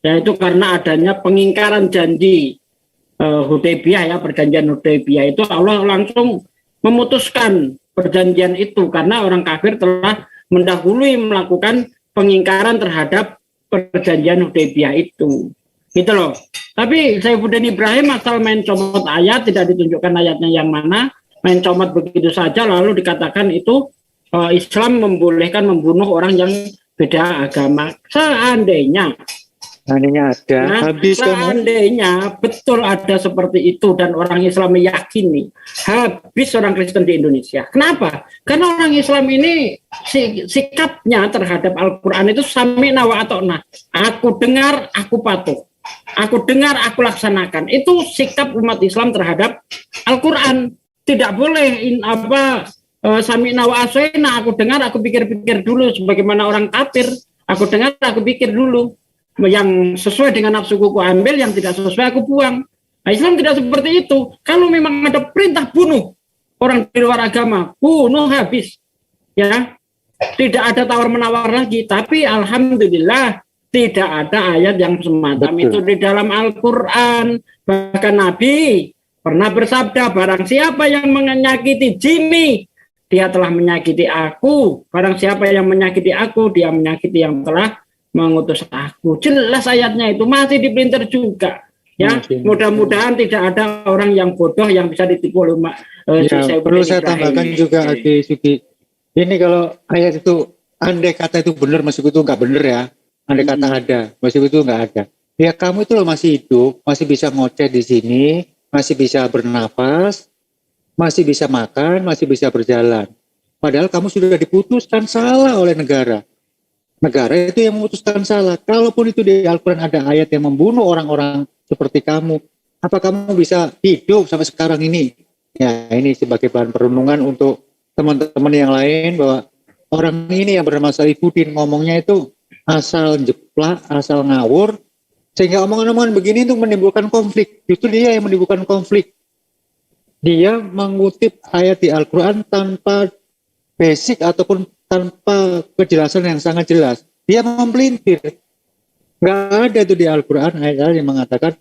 Yaitu karena adanya pengingkaran janji Hudaybiyah, ya, perjanjian Hudaybiyah itu Allah langsung memutuskan perjanjian itu karena orang kafir telah mendahului melakukan pengingkaran terhadap perjanjian Hudaybiyah itu. Gitu loh. Tapi Saifuddin Ibrahim asal main comot ayat, tidak ditunjukkan ayatnya yang mana, main comot begitu saja lalu dikatakan itu Islam membolehkan membunuh orang yang beda agama. Seandainya ada, seandainya betul ada seperti itu dan orang Islam meyakini, habis orang Kristen di Indonesia. Kenapa? Karena orang Islam ini sikapnya terhadap Al-Quran itu sami'na wa ata'na. Aku dengar, aku patuh. Aku dengar, aku laksanakan. Itu sikap umat Islam terhadap Al-Quran. Tidak boleh sami'na wa ata'na. Aku dengar, aku pikir-pikir dulu. Sebagaimana orang kafir, aku dengar, aku pikir dulu. Yang sesuai dengan nafsuku ku ambil, yang tidak sesuai aku buang. Nah, Islam tidak seperti itu. Kalau memang ada perintah bunuh orang di luar agama, bunuh habis. Ya, tidak ada tawar-menawar lagi. Tapi alhamdulillah tidak ada ayat yang semacam itu di dalam Al-Quran. Bahkan Nabi pernah bersabda, barang siapa yang menyakiti Jimmy, dia telah menyakiti aku. Barang siapa yang menyakiti aku, dia menyakiti yang telah mengutus aku. Jelas ayatnya itu, masih diprinter juga. Ya, mudah-mudahan tidak ada orang yang bodoh yang bisa ditipu oleh perlu saya tambahkan juga Aki-Suki. Ini kalau ayat itu andai kata itu benar, meskipun itu nggak benar ya. Andai kata ada, meskipun itu nggak ada. Ya kamu itu loh masih hidup, masih bisa ngoceh di sini, masih bisa bernafas, masih bisa makan, masih bisa berjalan. Padahal kamu sudah diputuskan salah oleh negara. Negara itu yang memutuskan salah. Kalaupun itu di Al-Quran ada ayat yang membunuh orang-orang seperti kamu, apa kamu bisa hidup sampai sekarang ini? Ya, ini sebagai bahan perenungan untuk teman-teman yang lain, bahwa orang ini yang bernama Saifuddin ngomongnya itu asal jeplak, asal ngawur, sehingga omongan-omongan begini itu menimbulkan konflik. Justru dia yang menimbulkan konflik. Dia mengutip ayat di Al-Quran tanpa basic ataupun tanpa kejelasan yang sangat jelas. Dia mempelintir. Nggak ada itu di Al-Quran ayat-ayat yang mengatakan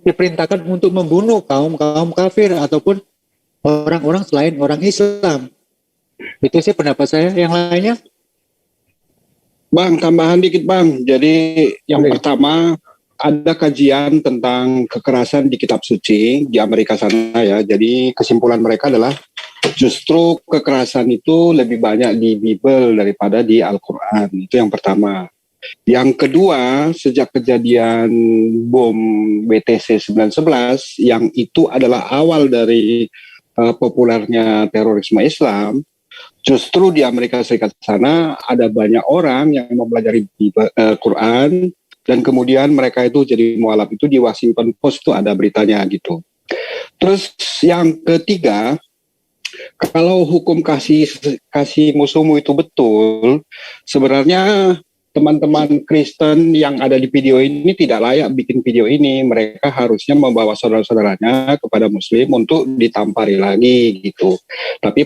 diperintahkan untuk membunuh kaum kafir ataupun orang-orang selain orang Islam. Itu sih pendapat saya. Yang lainnya? Bang, tambahan dikit Bang. Jadi yang pertama, ada kajian tentang kekerasan di kitab suci di Amerika sana ya. Jadi kesimpulan mereka adalah justru kekerasan itu lebih banyak di Bible daripada di Al-Quran. Itu yang pertama. Yang kedua, sejak kejadian bom BTC 9/11 yang itu adalah awal dari populernya terorisme Islam, justru di Amerika Serikat sana ada banyak orang yang mempelajari Quran dan kemudian mereka itu jadi mualaf. Itu di Washington Post itu ada beritanya gitu. Terus yang ketiga, kalau hukum kasih musuhmu itu betul, sebenarnya teman-teman Kristen yang ada di video ini tidak layak bikin video ini. Mereka harusnya membawa saudara-saudaranya kepada Muslim untuk ditampari lagi gitu. Tapi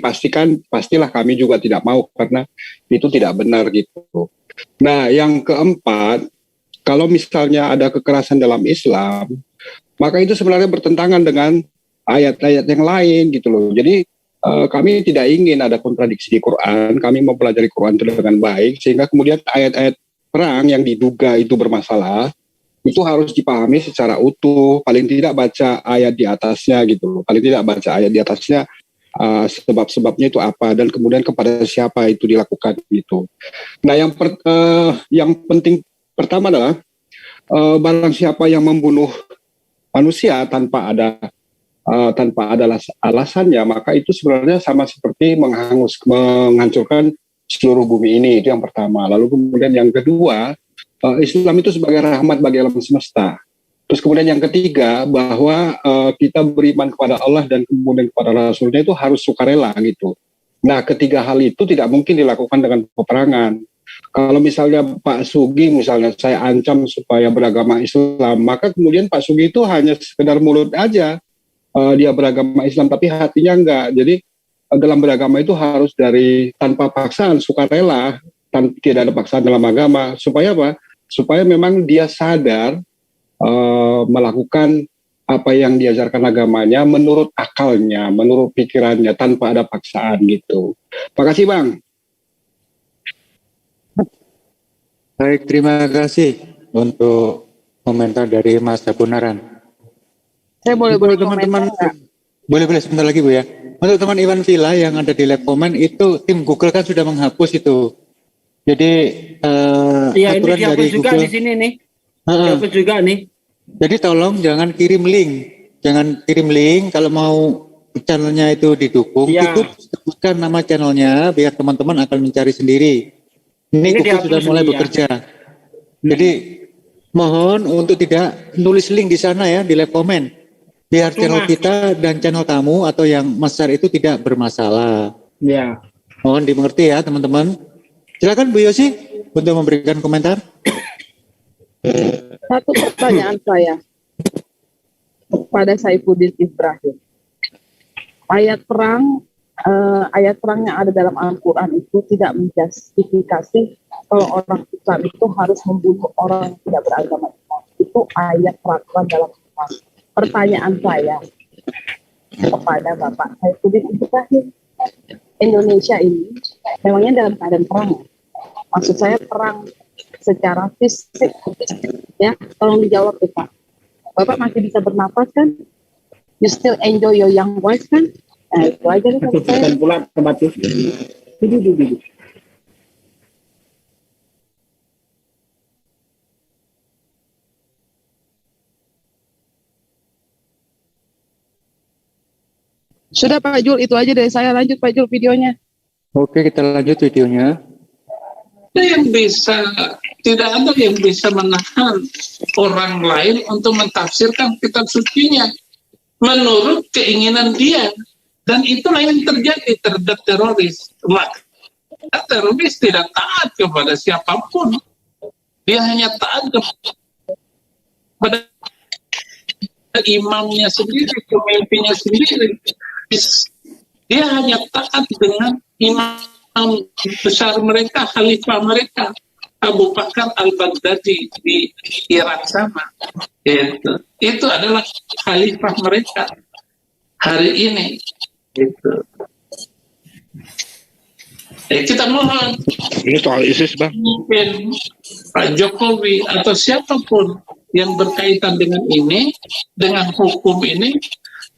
pastilah kami juga tidak mau karena itu tidak benar gitu. Nah, yang keempat, kalau misalnya ada kekerasan dalam Islam, maka itu sebenarnya bertentangan dengan ayat-ayat yang lain gitu loh. Jadi kami tidak ingin ada kontradiksi di Quran. Kami mempelajari Quran itu dengan baik, sehingga kemudian ayat-ayat perang yang diduga itu bermasalah, itu harus dipahami secara utuh. Paling tidak baca ayat di atasnya gitu. Paling tidak baca ayat di atasnya, sebab-sebabnya itu apa, dan kemudian kepada siapa itu dilakukan gitu. Nah, yang penting pertama adalah barang siapa yang membunuh manusia tanpa ada alasannya, maka itu sebenarnya sama seperti menghancurkan seluruh bumi ini. Itu yang pertama. Lalu kemudian yang kedua, Islam itu sebagai rahmat bagi alam semesta. Terus kemudian yang ketiga, bahwa kita beriman kepada Allah dan kemudian kepada Rasulnya itu harus sukarela gitu. Nah, ketiga hal itu tidak mungkin dilakukan dengan peperangan. Kalau misalnya Pak Sugi, misalnya saya ancam supaya beragama Islam, maka kemudian Pak Sugi itu hanya sekedar mulut aja. Dia beragama Islam tapi hatinya enggak. Jadi dalam beragama itu harus dari tanpa paksaan, sukarela, tidak ada paksaan dalam agama. Supaya apa? Supaya memang dia sadar melakukan apa yang diajarkan agamanya menurut akalnya, menurut pikirannya, tanpa ada paksaan gitu. Makasih Bang. Baik, terima kasih untuk komentar dari Mas Abunaran. Saya boleh teman-teman, boleh sebentar lagi Bu ya. Untuk teman Iwan Villa yang ada di live comment itu tim Google kan sudah menghapus itu. Jadi iya, ini dihapus juga Google, di sini nih. Dihapus juga nih. Jadi tolong jangan kirim link kalau mau channelnya itu didukung. Ya. Cukup sebutkan nama channelnya biar teman-teman akan mencari sendiri. Ini Google sudah mulai bekerja. Jadi mohon untuk tidak nulis link di sana ya di live comment. Biar channel kita dan channel tamu atau yang besar itu tidak bermasalah. Ya. Mohon dimengerti ya teman-teman. Silakan Bu Yosi untuk memberikan komentar. Satu pertanyaan saya kepada Saifuddin Ibrahim. Ayat perang yang ada dalam Al-Quran itu tidak menjustifikasi kalau orang Islam itu harus membunuh orang yang tidak beragama Islam. Itu ayat peraturan dalam Quran. Pertanyaan saya kepada Bapak Saifuddin Ibrahim, Indonesia ini memangnya dalam keadaan perang? Maksud saya perang secara fisik, ya? Tolong dijawab ya Pak. Bapak masih bisa bernapas kan? You still enjoy your young wife kan? Nah, itu aja nih kalau saya. Dan pula tempat itu. Duduk. Sudah Pak Jul, itu aja dari saya. Lanjut Pak Jul videonya. Oke, kita lanjut videonya. Tidak ada yang bisa menahan orang lain untuk mentafsirkan kitab sucinya menurut keinginan dia. Dan itulah yang terjadi terhadap teroris. Maka teroris tidak taat kepada siapapun. Dia hanya taat kepada imamnya sendiri, pemimpinnya sendiri. Dia hanya taat dengan imam besar mereka, khalifah mereka, Abu Bakar al-Baghdadi di Irak sana. Itu adalah khalifah mereka hari ini. Kita mohon. Ini soal ISIS Bang. Mungkin Pak Jokowi atau siapapun yang berkaitan dengan ini, dengan hukum ini,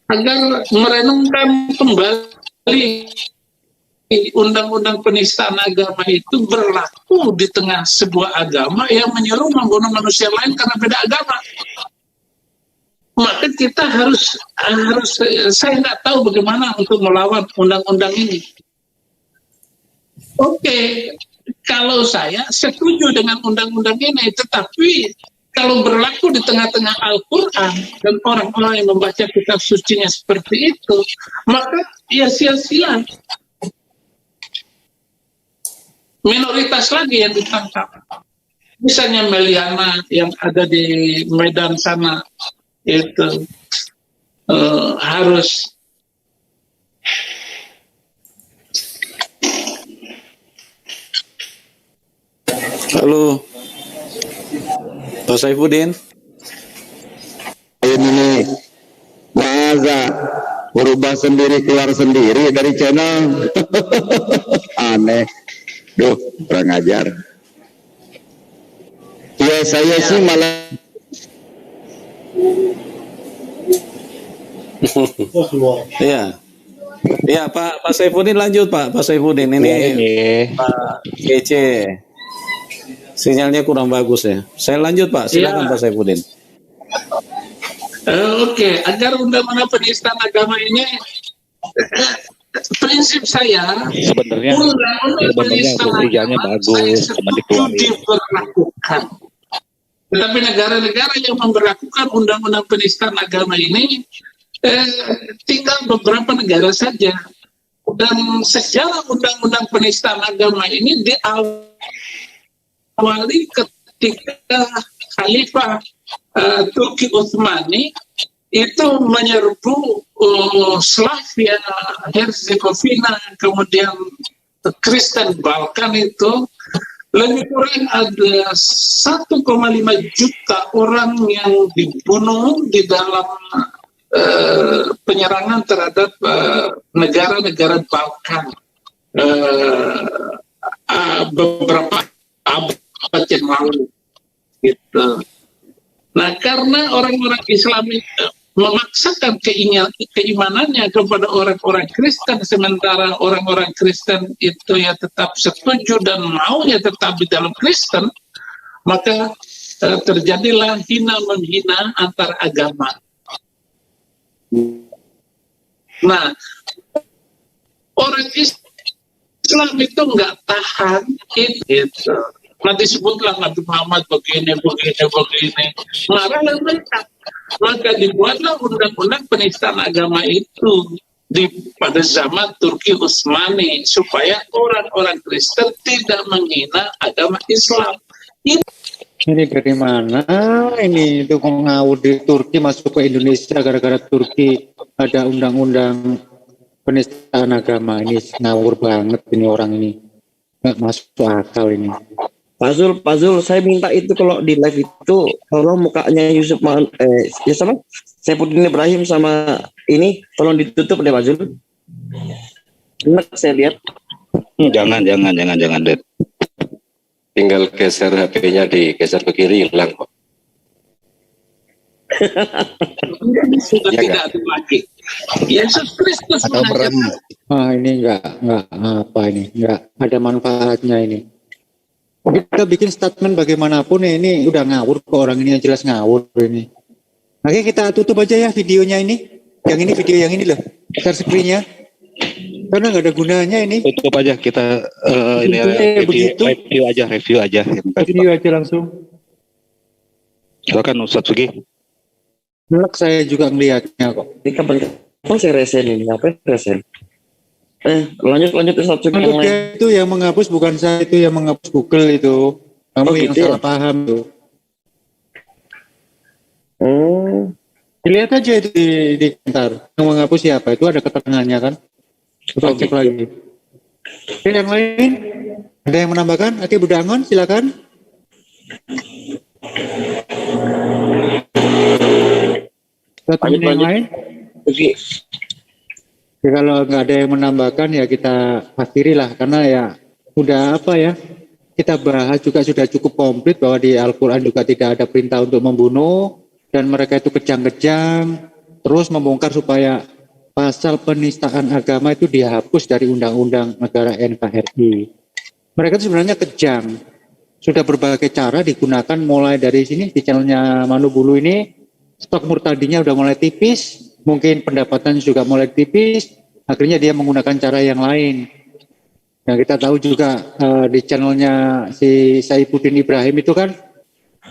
agar merenungkan kembali undang-undang penistaan agama itu berlaku di tengah sebuah agama yang menyuruh membunuh manusia lain karena beda agama. Maka kita harus saya nggak tahu bagaimana untuk melawan undang-undang ini. Oke, kalau saya setuju dengan undang-undang ini, tetapi kalau berlaku di tengah-tengah Al-Quran dan orang-orang yang membaca kitab sucinya seperti itu, maka ya sia-sia. Minoritas lagi yang ditangkap. Misalnya Meliana yang ada di Medan sana, itu harus Halo, Pak Saifuddin. Ini nih, masa berubah sendiri keluar sendiri dari channel, aneh. Duh, kurang ajar. Ya saya sih malah. Iya. Iya, Pak Saifuddin lanjut, Pak Saifuddin ini Pak Kece. Sinyalnya kurang bagus ya. Saya lanjut, Pak. Silakan Pak Saifuddin. Oke, agar undang-undang penistaan agama ini prinsip saya sebenarnya kerjanya bagus, cuma dikeluarin. Diberlakukan. Tetapi negara-negara yang memberlakukan undang-undang penistaan agama ini tinggal beberapa negara saja. Dan sejarah undang-undang penistaan agama ini diawali ketika Khalifah Turki Utsmani itu menyerbu Slavia, Herzegovina, kemudian Kristen Balkan itu lebih kurang ada 1,5 juta orang yang dibunuh di dalam penyerangan terhadap negara-negara Balkan beberapa abad yang lalu gitu. Nah, karena orang-orang Islam memaksakan keimanannya kepada orang-orang Kristen, sementara orang-orang Kristen itu ya tetap setuju dan maunya tetap di dalam Kristen, maka terjadilah hina-menghina antar agama. Nah, orang Islam itu nggak tahan itu. Nanti sebutlah Nabi Muhammad begini. Marahlah mereka. Maka dibuatlah undang-undang penistaan agama itu pada zaman Turki Utsmani supaya orang-orang Kristen tidak menghina agama Islam. Ini dari mana? Ini itu ngawur di Turki masuk ke Indonesia gara-gara Turki ada undang-undang penistaan agama. Ini ngawur banget ini orang ini. Nggak masuk akal ini. Pak Zul, saya minta itu kalau di live itu tolong mukanya Yusuf ya sama Saifuddin Ibrahim sama ini tolong ditutup deh Pak Zul. Enak saya lihat. Jangan deh. Tinggal geser HP-nya, digeser ke kiri, hilang kok. Sudah tidak ada lagi. Yesus Kristus mengajarkan. Ini enggak apa ini, enggak ada manfaatnya ini. Kita bikin statement bagaimanapun ini udah ngawur kok orang ini, yang jelas ngawur ini. Oke, kita tutup aja ya videonya ini. Yang ini video yang ini loh, share screen-nya. Karena nggak ada gunanya ini. Tutup aja kita review aja. Review aja langsung. Silakan Ustadz Sugi. Melek saya juga ngelihatnya kok. Ini kapan saya resen ini? Apa resen? Lanjut Ustadz Sugi. Itu yang menghapus, bukan saya, itu yang menghapus Google itu. Kamu yang gitu salah paham tuh. Dilihat aja itu di komentar. Yang menghapus siapa? Itu ada keterangannya kan? Coba cek lagi. Oke, yang lain? Ada yang menambahkan? Ati Budangon, silakan. Yang lain? Oke. Kalau nggak ada yang menambahkan ya kita akhiri lah, karena ya udah apa ya, kita bahas juga sudah cukup komplit bahwa di Al-Quran juga tidak ada perintah untuk membunuh, dan mereka itu kejang-kejang, terus membongkar supaya pasal penistaan agama itu dihapus dari undang-undang negara NKRI. Mereka itu sebenarnya kejam, sudah berbagai cara digunakan, mulai dari sini di channelnya Manu Bulu ini, stok murtadinya udah mulai tipis, mungkin pendapatan juga mulai tipis, akhirnya dia menggunakan cara yang lain. Nah, kita tahu juga di channelnya si Saifuddin Ibrahim itu kan,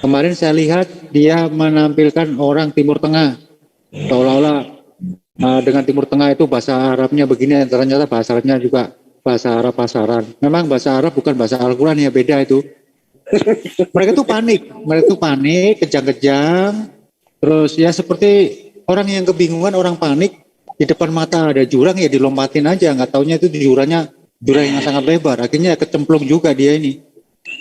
kemarin saya lihat dia menampilkan orang Timur Tengah, seolah-olah dengan Timur Tengah itu bahasa Arabnya begini, dan ternyata bahasa Arabnya juga bahasa Arab pasaran. Memang bahasa Arab bukan bahasa Al-Quran, ya beda itu. Mereka tuh panik, kejang-kejang, terus ya seperti orang yang kebingungan, orang panik, di depan mata ada jurang ya dilompatin aja, nggak taunya itu jurang yang sangat lebar, akhirnya kecemplung juga dia ini.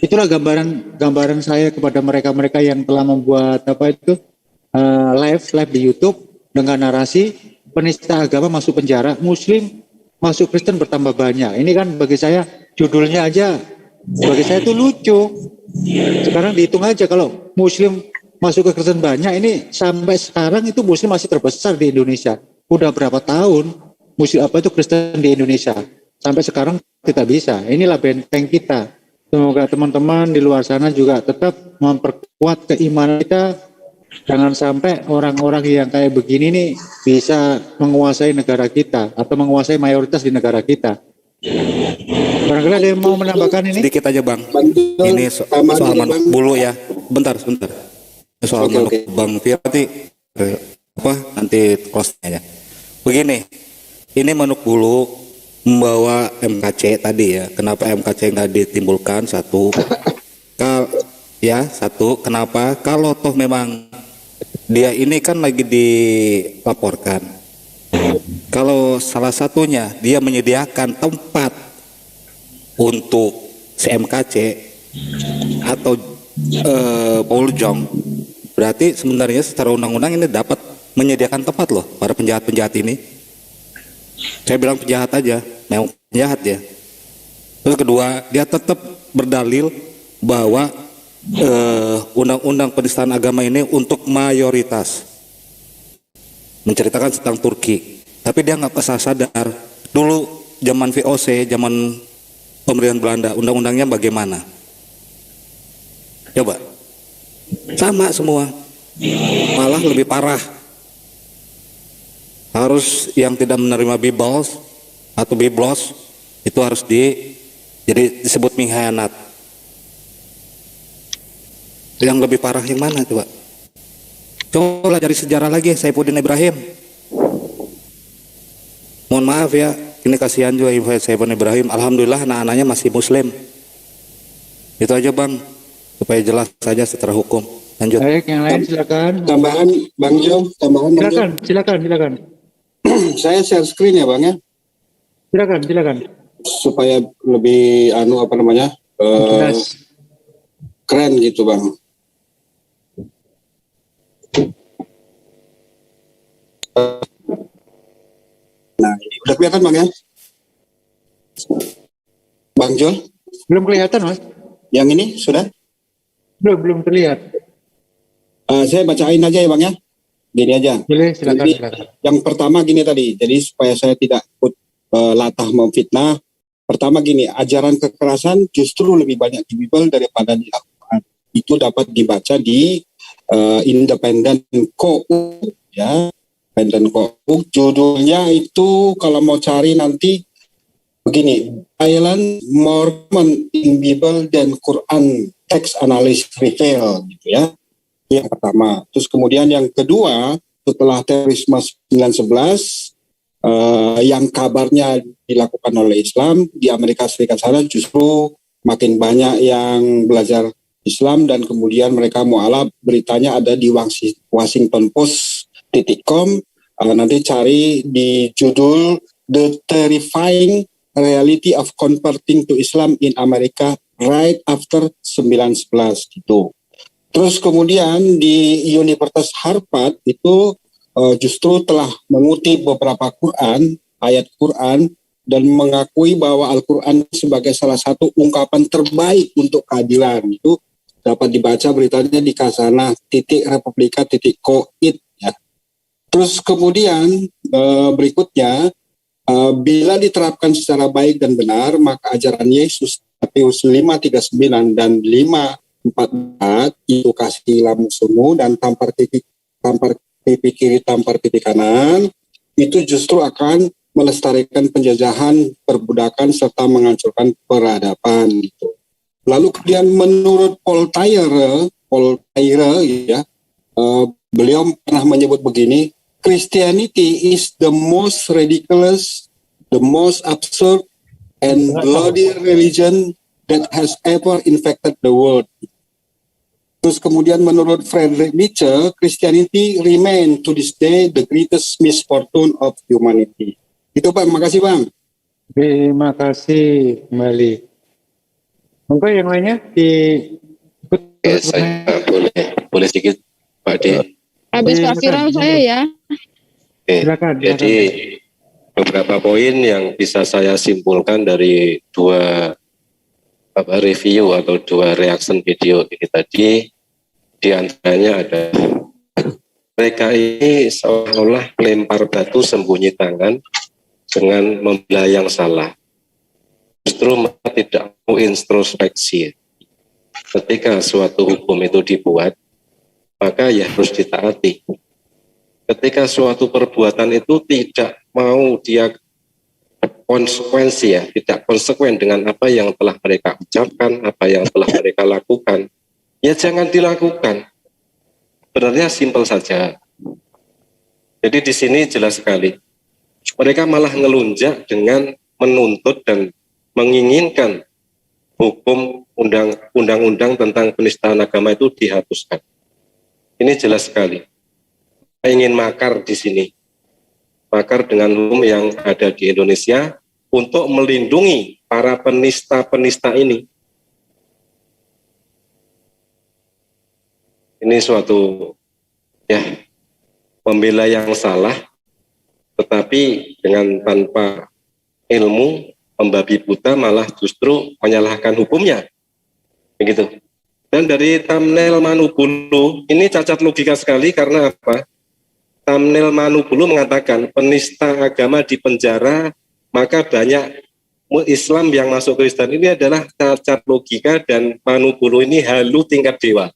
Itulah gambaran saya kepada mereka yang telah membuat live di YouTube dengan narasi penista agama masuk penjara, Muslim masuk, Kristen bertambah banyak. Ini kan bagi saya judulnya aja, bagi saya itu lucu. Sekarang dihitung aja, kalau Muslim masuk ke Kristen banyak, ini sampai sekarang itu Muslim masih terbesar di Indonesia. Udah berapa tahun Muslim Kristen di Indonesia? Sampai sekarang kita bisa. Inilah benteng kita. Semoga teman-teman di luar sana juga tetap memperkuat keimanan kita. Jangan sampai orang-orang yang kayak begini nih bisa menguasai negara kita atau menguasai mayoritas di negara kita. Barangkali ada yang mau menambahkan ini? Sedikit aja Bang. Ini soal Manuk Bulu ya. Bentar. Soal Manuk Bang Firati nanti close-nya ya. Begini, ini Manuk Bulu membawa MKC tadi ya. Kenapa MKC nggak ditimbulkan? Satu, kenapa? Kalau toh memang dia ini kan lagi dilaporkan, kalau salah satunya dia menyediakan tempat untuk si MKC atau Paul Jong, berarti sebenarnya secara undang-undang ini dapat menyediakan tempat loh para penjahat-penjahat ini. Saya bilang penjahat aja, memang penjahat ya. Terus kedua, dia tetap berdalil bahwa undang-undang penistaan agama ini untuk mayoritas, menceritakan tentang Turki. Tapi dia nggak pernah sadar dulu zaman VOC, zaman pemerintahan Belanda, undang-undangnya bagaimana? Coba, sama semua, malah lebih parah. Harus yang tidak menerima biblos atau biblos itu harus jadi disebut mengkhianat. Yang lebih parah yang mana coba? Coba cari sejarah lagi Saifuddin Ibrahim. Mohon maaf ya, ini kasihan juga Saifuddin Ibrahim. Alhamdulillah anak-anaknya masih Muslim. Itu aja Bang, supaya jelas saja secara hukum. Lanjut. Baik, yang lain silakan. Tambahan Bang Jo, Silakan. Saya share screen ya Bang ya. Silakan. Supaya lebih keren gitu Bang. Nah, ini udah kelihatan Bang ya? Bang Jo? Belum kelihatan Mas. Yang ini sudah? Belum terlihat. Saya bacain aja ya Bang ya. Gini aja. Silakan. Yang pertama gini tadi, jadi supaya saya tidak latah memfitnah. Pertama gini, ajaran kekerasan justru lebih banyak di Bible daripada di Al-Quran. Itu dapat dibaca di Independent Co.uk ya. Independent Co.uk. Judulnya itu kalau mau cari nanti begini, Violent Mormon in Bible dan Quran Text Analysis Reveal gitu ya. Yang pertama. Terus kemudian yang kedua, setelah terorisme 9/11 yang kabarnya dilakukan oleh Islam di Amerika Serikat sana, justru makin banyak yang belajar Islam dan kemudian mereka mualaf. Beritanya ada di WashingtonPost.com. Nanti cari di judul The Terrifying Reality of Converting to Islam in America Right After 9/11 gitu. Terus kemudian di Universitas Harvard itu justru telah mengutip beberapa ayat Quran dan mengakui bahwa Al-Quran sebagai salah satu ungkapan terbaik untuk keadilan. Itu dapat dibaca beritanya di kasana.republika.co.id ya. Terus kemudian berikutnya, bila diterapkan secara baik dan benar, maka ajaran Yesus Matius 5:39 dan 5:44 itu kasihlah musuhmu dan tampar pipi kiri, tampar pipi kanan, itu justru akan melestarikan penjajahan, perbudakan, serta menghancurkan peradaban gitu. Lalu kemudian menurut Paul Tyre ya, beliau pernah menyebut begini, Christianity is the most ridiculous, the most absurd, and bloody religion that has ever infected the world. Terus kemudian menurut Friedrich Nietzsche, Christianity remain to this day the greatest misfortune of humanity. Itu Pak, makasih Bang. Terima kasih kembali. Monggo yang lainnya saya boleh sedikit Pak D. Habis Pak Viral saya ya. Silakan. Jadi beberapa poin yang bisa saya simpulkan dari dua review atau dua reaction video ini tadi, di antaranya ada mereka ini seolah-olah melempar batu sembunyi tangan dengan membela yang salah. Justru mereka tidak mau introspeksi. Ketika suatu hukum itu dibuat, maka ya harus ditaati. Ketika suatu perbuatan itu tidak mau dia konsekuensi ya, tidak konsekuen dengan apa yang telah mereka ucapkan, apa yang telah mereka lakukan, ya jangan dilakukan. Sebenarnya simpel saja. Jadi di sini jelas sekali. Mereka malah ngelunjak dengan menuntut dan menginginkan hukum undang-undang tentang penistaan agama itu dihapuskan. Ini jelas sekali. Ingin makar di sini. Makar dengan hukum yang ada di Indonesia untuk melindungi para penista-penista ini. Ini suatu membela yang salah, tetapi dengan tanpa ilmu, membabi buta malah justru menyalahkan hukumnya. Begitu. Dan dari thumbnail Manubulu, ini cacat logika sekali karena apa? Thumbnail Manubulu mengatakan penista agama di penjara, maka banyak Islam yang masuk Kristen. Ini adalah cacat logika dan Manubulu ini halu tingkat dewa.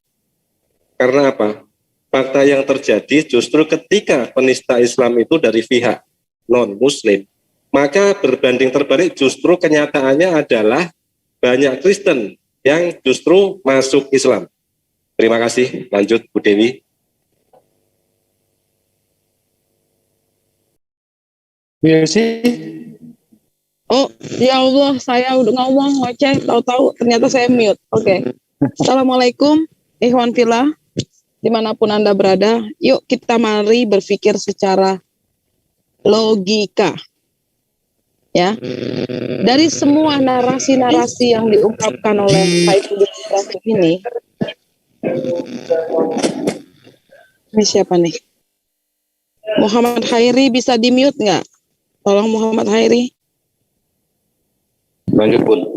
Karena apa? Fakta yang terjadi justru ketika penista Islam itu dari pihak non-Muslim, maka berbanding terbalik justru kenyataannya adalah banyak Kristen yang justru masuk Islam. Terima kasih. Lanjut Bu Dewi. Oh, ya Allah, saya udah ngomong, ngoceh, tahu-tahu ternyata saya mute. Oke. Assalamualaikum, Ikhwan Fillah, dimanapun Anda berada. Yuk kita mari berpikir secara logika. Ya, dari semua narasi-narasi yang diungkapkan oleh Saifuddin Ibrahim ini siapa nih? Muhammad Hairi bisa di-mute nggak? Tolong Muhammad Hairi. Lanjut Bun.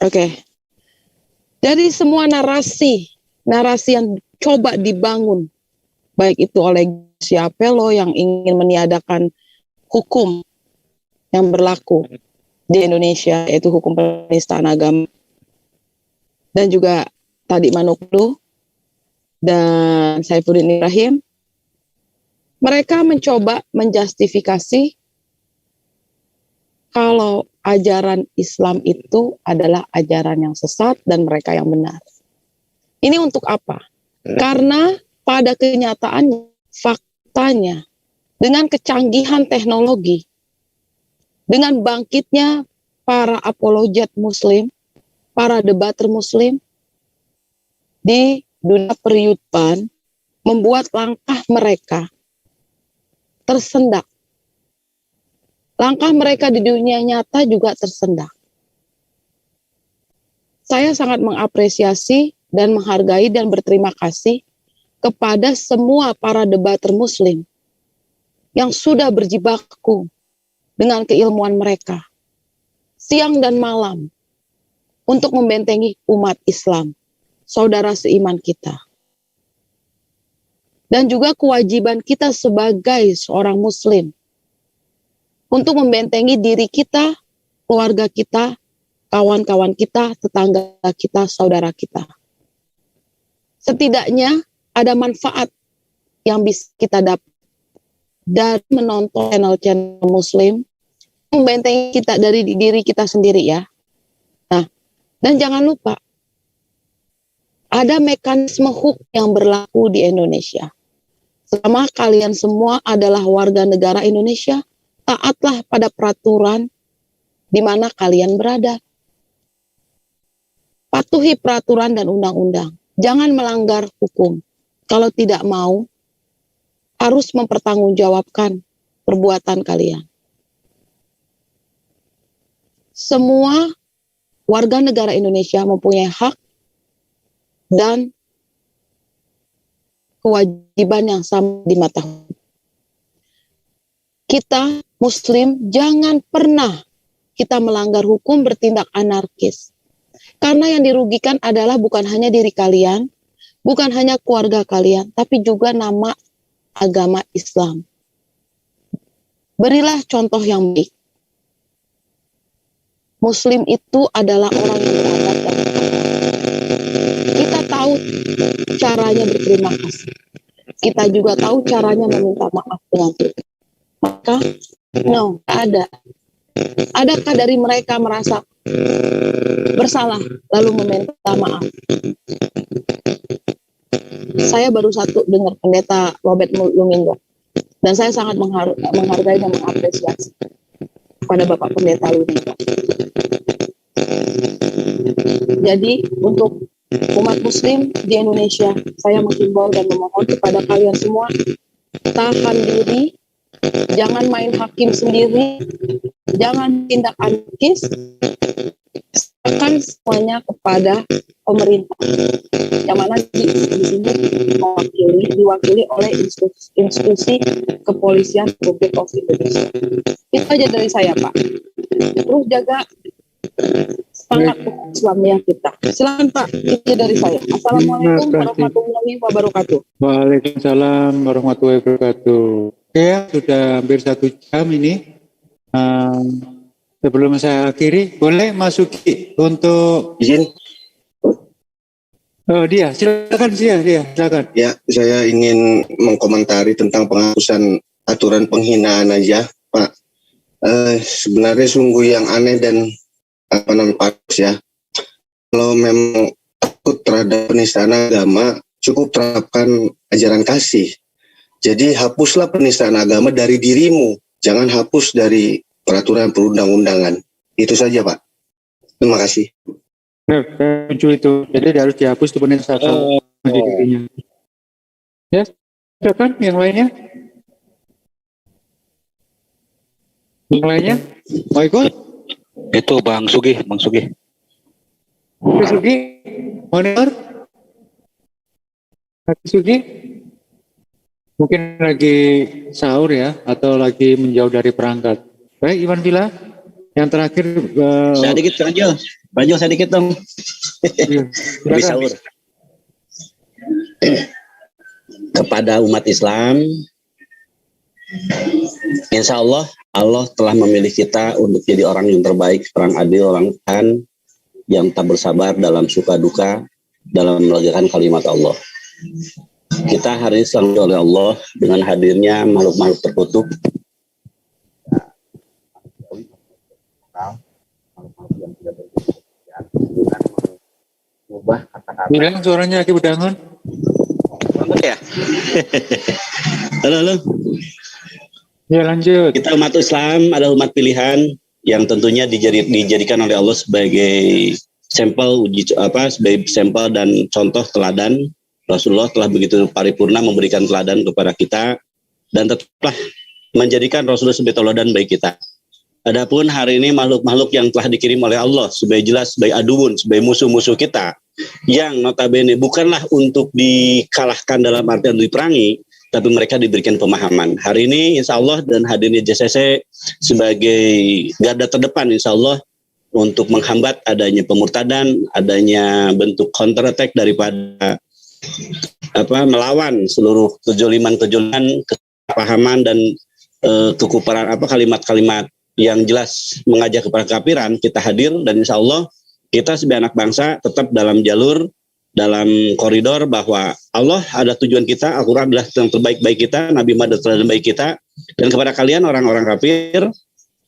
Oke. Dari semua narasi yang coba dibangun, baik itu oleh siapa lo yang ingin meniadakan hukum yang berlaku di Indonesia, yaitu hukum penistaan agama, dan juga tadi Manuklu dan Saifuddin Ibrahim, mereka mencoba menjustifikasi kalau ajaran Islam itu adalah ajaran yang sesat dan mereka yang benar. Ini untuk apa? Karena pada kenyataannya, faktanya, dengan kecanggihan teknologi, dengan bangkitnya para apologet Muslim, para debater Muslim di dunia periutan, membuat langkah mereka tersendak. Langkah mereka di dunia nyata juga tersendak. Saya sangat mengapresiasi dan menghargai dan berterima kasih kepada semua para debater Muslim yang sudah berjibaku dengan keilmuan mereka, siang dan malam, untuk membentengi umat Islam, saudara seiman kita. Dan juga kewajiban kita sebagai seorang Muslim untuk membentengi diri kita, keluarga kita, kawan-kawan kita, tetangga kita, saudara kita. Setidaknya ada manfaat yang bisa kita dapat dari menonton channel-channel Muslim, membentengi kita dari diri kita sendiri ya. Nah, dan jangan lupa, ada mekanisme hukum yang berlaku di Indonesia. Selama kalian semua adalah warga negara Indonesia, taatlah pada peraturan di mana kalian berada. Patuhi peraturan dan undang-undang. Jangan melanggar hukum. Kalau tidak mau, harus mempertanggungjawabkan perbuatan kalian. Semua warga negara Indonesia mempunyai hak dan kewajiban yang sama di mata hukum. Kita Muslim jangan pernah kita melanggar hukum, bertindak anarkis. Karena yang dirugikan adalah bukan hanya diri kalian, bukan hanya keluarga kalian, tapi juga nama agama Islam. Berilah contoh yang baik. Muslim itu adalah orang yang beradab dan kita tahu caranya berterima kasih. Kita juga tahu caranya meminta maaf dengan Tuhan. Maka, ada. Adakah dari mereka merasa bersalah lalu meminta maaf? Saya baru satu dengar pendeta Robert Lumingo, dan saya sangat menghargai dan mengapresiasi kepada Bapak Pendeta Lumingo. Jadi untuk umat Muslim di Indonesia, saya menghimbau dan memohon kepada kalian semua, tahan diri, jangan main hakim sendiri, jangan tindak anarkis, serahkan semuanya kepada pemerintah. Yang mana di sini diwakili oleh institusi kepolisian Republik Indonesia. Itu aja dari saya, Pak. Terus jaga semangat Islamiyah kita. Silakan Pak, itu dari saya. Assalamualaikum warahmatullahi wabarakatuh. Waalaikumsalam warahmatullahi wabarakatuh. Ya, sudah hampir 1 jam ini. Sebelum saya akhiri, boleh masuki untuk izin. Oh, silakan. Ya, saya ingin mengkomentari tentang penghapusan aturan penghinaan aja, Pak. Sebenarnya sungguh yang aneh dan paradoks ya. Kalau memang takut terhadap penistaan agama, cukup terapkan ajaran kasih. Jadi hapuslah penistaan agama dari dirimu, jangan hapus dari peraturan perundang-undangan. Itu saja, Pak. Terima kasih. Setuju itu. Jadi harus dihapus itu penistaan di dirinya. Ya, silakan yang lainnya. Yang lainnya, mau ikut? Itu Bang Sugi. Sugi, monitor. Sugi, mungkin lagi sahur ya, atau lagi menjauh dari perangkat. Baik, Iwan Villa, yang terakhir. Saya dikit aja, Baju saya dikit dong. Lebih sahur. Kepada umat Islam, insya Allah telah memilih kita untuk jadi orang yang terbaik, orang adil, orang tahan, yang tak bersabar dalam suka duka, dalam menegakkan kalimat Allah. Kita hari ini diselamatkan oleh Allah dengan hadirnya makhluk-makhluk terkutuk. Mengubah kata-kata. Bilang suaranya lagi udangan. Ya. Halo. Ya, lanjut. Kita umat Islam adalah umat pilihan yang tentunya dijadikan oleh Allah sebagai sampel sebagai sampel dan contoh teladan. Rasulullah telah begitu paripurna memberikan teladan kepada kita dan tetaplah menjadikan Rasulullah sebagai teladan bagi kita. Adapun hari ini makhluk-makhluk yang telah dikirim oleh Allah sebagai jelas sebagai aduun, sebagai musuh-musuh kita yang notabene bukanlah untuk dikalahkan dalam artian diperangi, tapi mereka diberikan pemahaman. Hari ini insya Allah dan hadirnya JCC sebagai garda terdepan insya Allah untuk menghambat adanya pemurtadan, adanya bentuk counter attack daripada melawan seluruh kejoliman, kepahaman dan kekuparan kalimat-kalimat yang jelas mengajak kepada kekafiran. Kita hadir dan insya Allah kita sebagai anak bangsa tetap dalam jalur, dalam koridor bahwa Allah ada tujuan kita, Al-Quran adalah yang terbaik-baik kita, Nabi Muhammad adalah terbaik kita, dan kepada kalian orang-orang kafir,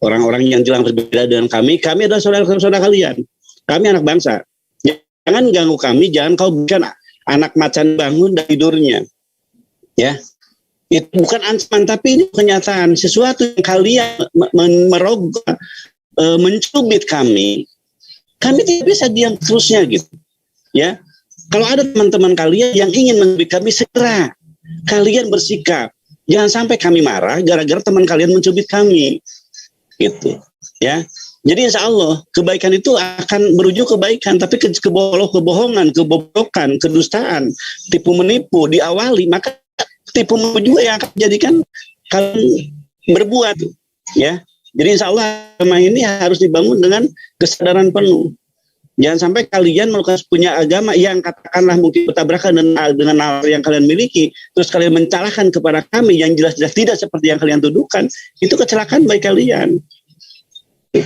orang-orang yang jelang berbeda dengan kami adalah saudara-saudara kalian, kami anak bangsa, jangan ganggu kami, jangan kau bukan anak macan bangun dari tidurnya, ya, itu bukan ancaman tapi ini kenyataan, sesuatu yang kalian merogoh, mencubit kami tidak bisa diam terusnya gitu, ya. Kalau ada teman-teman kalian yang ingin mencubit kami, segera kalian bersikap. Jangan sampai kami marah gara-gara teman kalian mencubit kami. Gitu. Ya. Jadi insya Allah kebaikan itu akan berujung kebaikan, tapi kebohongan, kebobrokan, kedustaan, tipu menipu diawali, maka tipu menipu juga yang akan menjadikan kalian berbuat. Ya. Jadi insya Allah agama ini harus dibangun dengan kesadaran penuh. Jangan sampai kalian punya agama yang katakanlah mungkin bertabrakan dengan hal yang kalian miliki, terus kalian mencalahkan kepada kami yang jelas-jelas tidak seperti yang kalian tuduhkan, itu kecelakaan bagi kalian.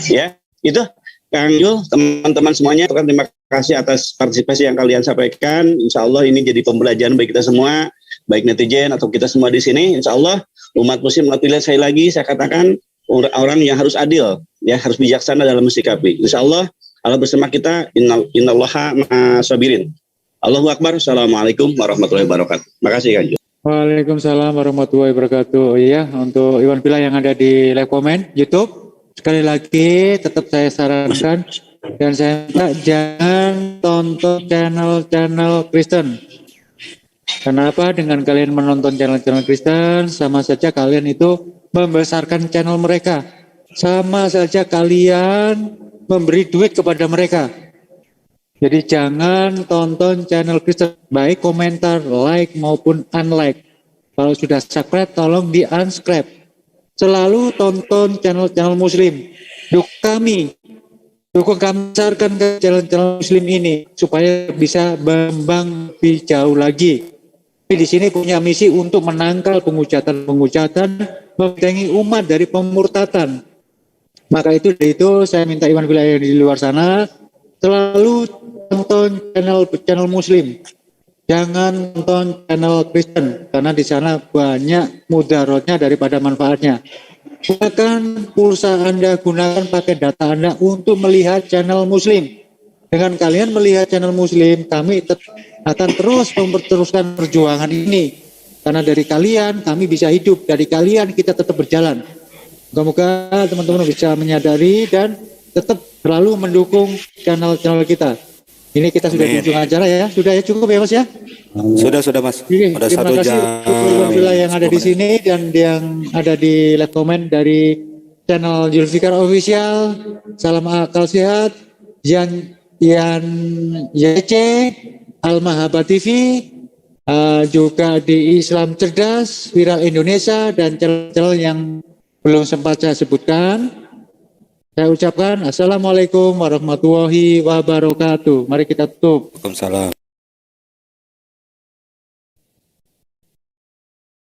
Ya, itu Kang Yul, teman-teman semuanya, terima kasih atas partisipasi yang kalian sampaikan. Insya Allah ini jadi pembelajaran bagi kita semua, baik netizen atau kita semua di sini. Insya Allah umat muslim sekali lagi saya katakan orang yang harus adil, ya harus bijaksana dalam mensikapi. Insya Allah Allah bersama kita, innallaha ma'asabirin. Allahu Akbar. Assalamualaikum warahmatullahi wabarakatuh. Makasih Kang. Waalaikumsalam warahmatullahi wabarakatuh. Iya, untuk Iwan Pila yang ada di live comment YouTube, sekali lagi tetap saya sarankan dan saya minta jangan tonton channel-channel Kristen. Kenapa? Dengan kalian menonton channel-channel Kristen, sama saja kalian itu membesarkan channel mereka. Sama saja kalian memberi duit kepada mereka. Jadi jangan tonton channel Kristen, baik komentar, like maupun unlike. Kalau sudah subscribe, tolong di unsubscribe. Selalu tonton channel-channel Muslim. Dukung kami besarkan ke channel-channel Muslim ini supaya bisa berkembang lebih jauh lagi. Di sini punya misi untuk menangkal penghujatan, membentengi umat dari pemurtatan. Maka itu saya minta Iwan Pila yang di luar sana selalu tonton channel Muslim, jangan tonton channel Kristen karena di sana banyak mudaratnya daripada manfaatnya. Gunakan pulsa Anda, gunakan pakai data Anda untuk melihat channel Muslim. Dengan kalian melihat channel Muslim, kami akan terus memperteruskan perjuangan ini karena dari kalian kami bisa hidup, dari kalian kita tetap berjalan. Semoga teman-teman bisa menyadari dan tetap selalu mendukung channel-channel kita. Ini kita sudah di ujung acara ya. Sudah ya, cukup ya Mas ya? Sudah Mas. Oke, sudah terima 1 kasih jam. untuk Iwan yang ada di sini dan yang ada di live comment dari channel Zulfikar Official. Salam akal sehat. Yan YC, Al-Mahabba TV, juga di Islam Cerdas, Viral Indonesia, dan channel-channel yang belum sempat saya sebutkan. Saya ucapkan Assalamualaikum warahmatullahi wabarakatuh. Mari kita tutup. Waalaikumsalam.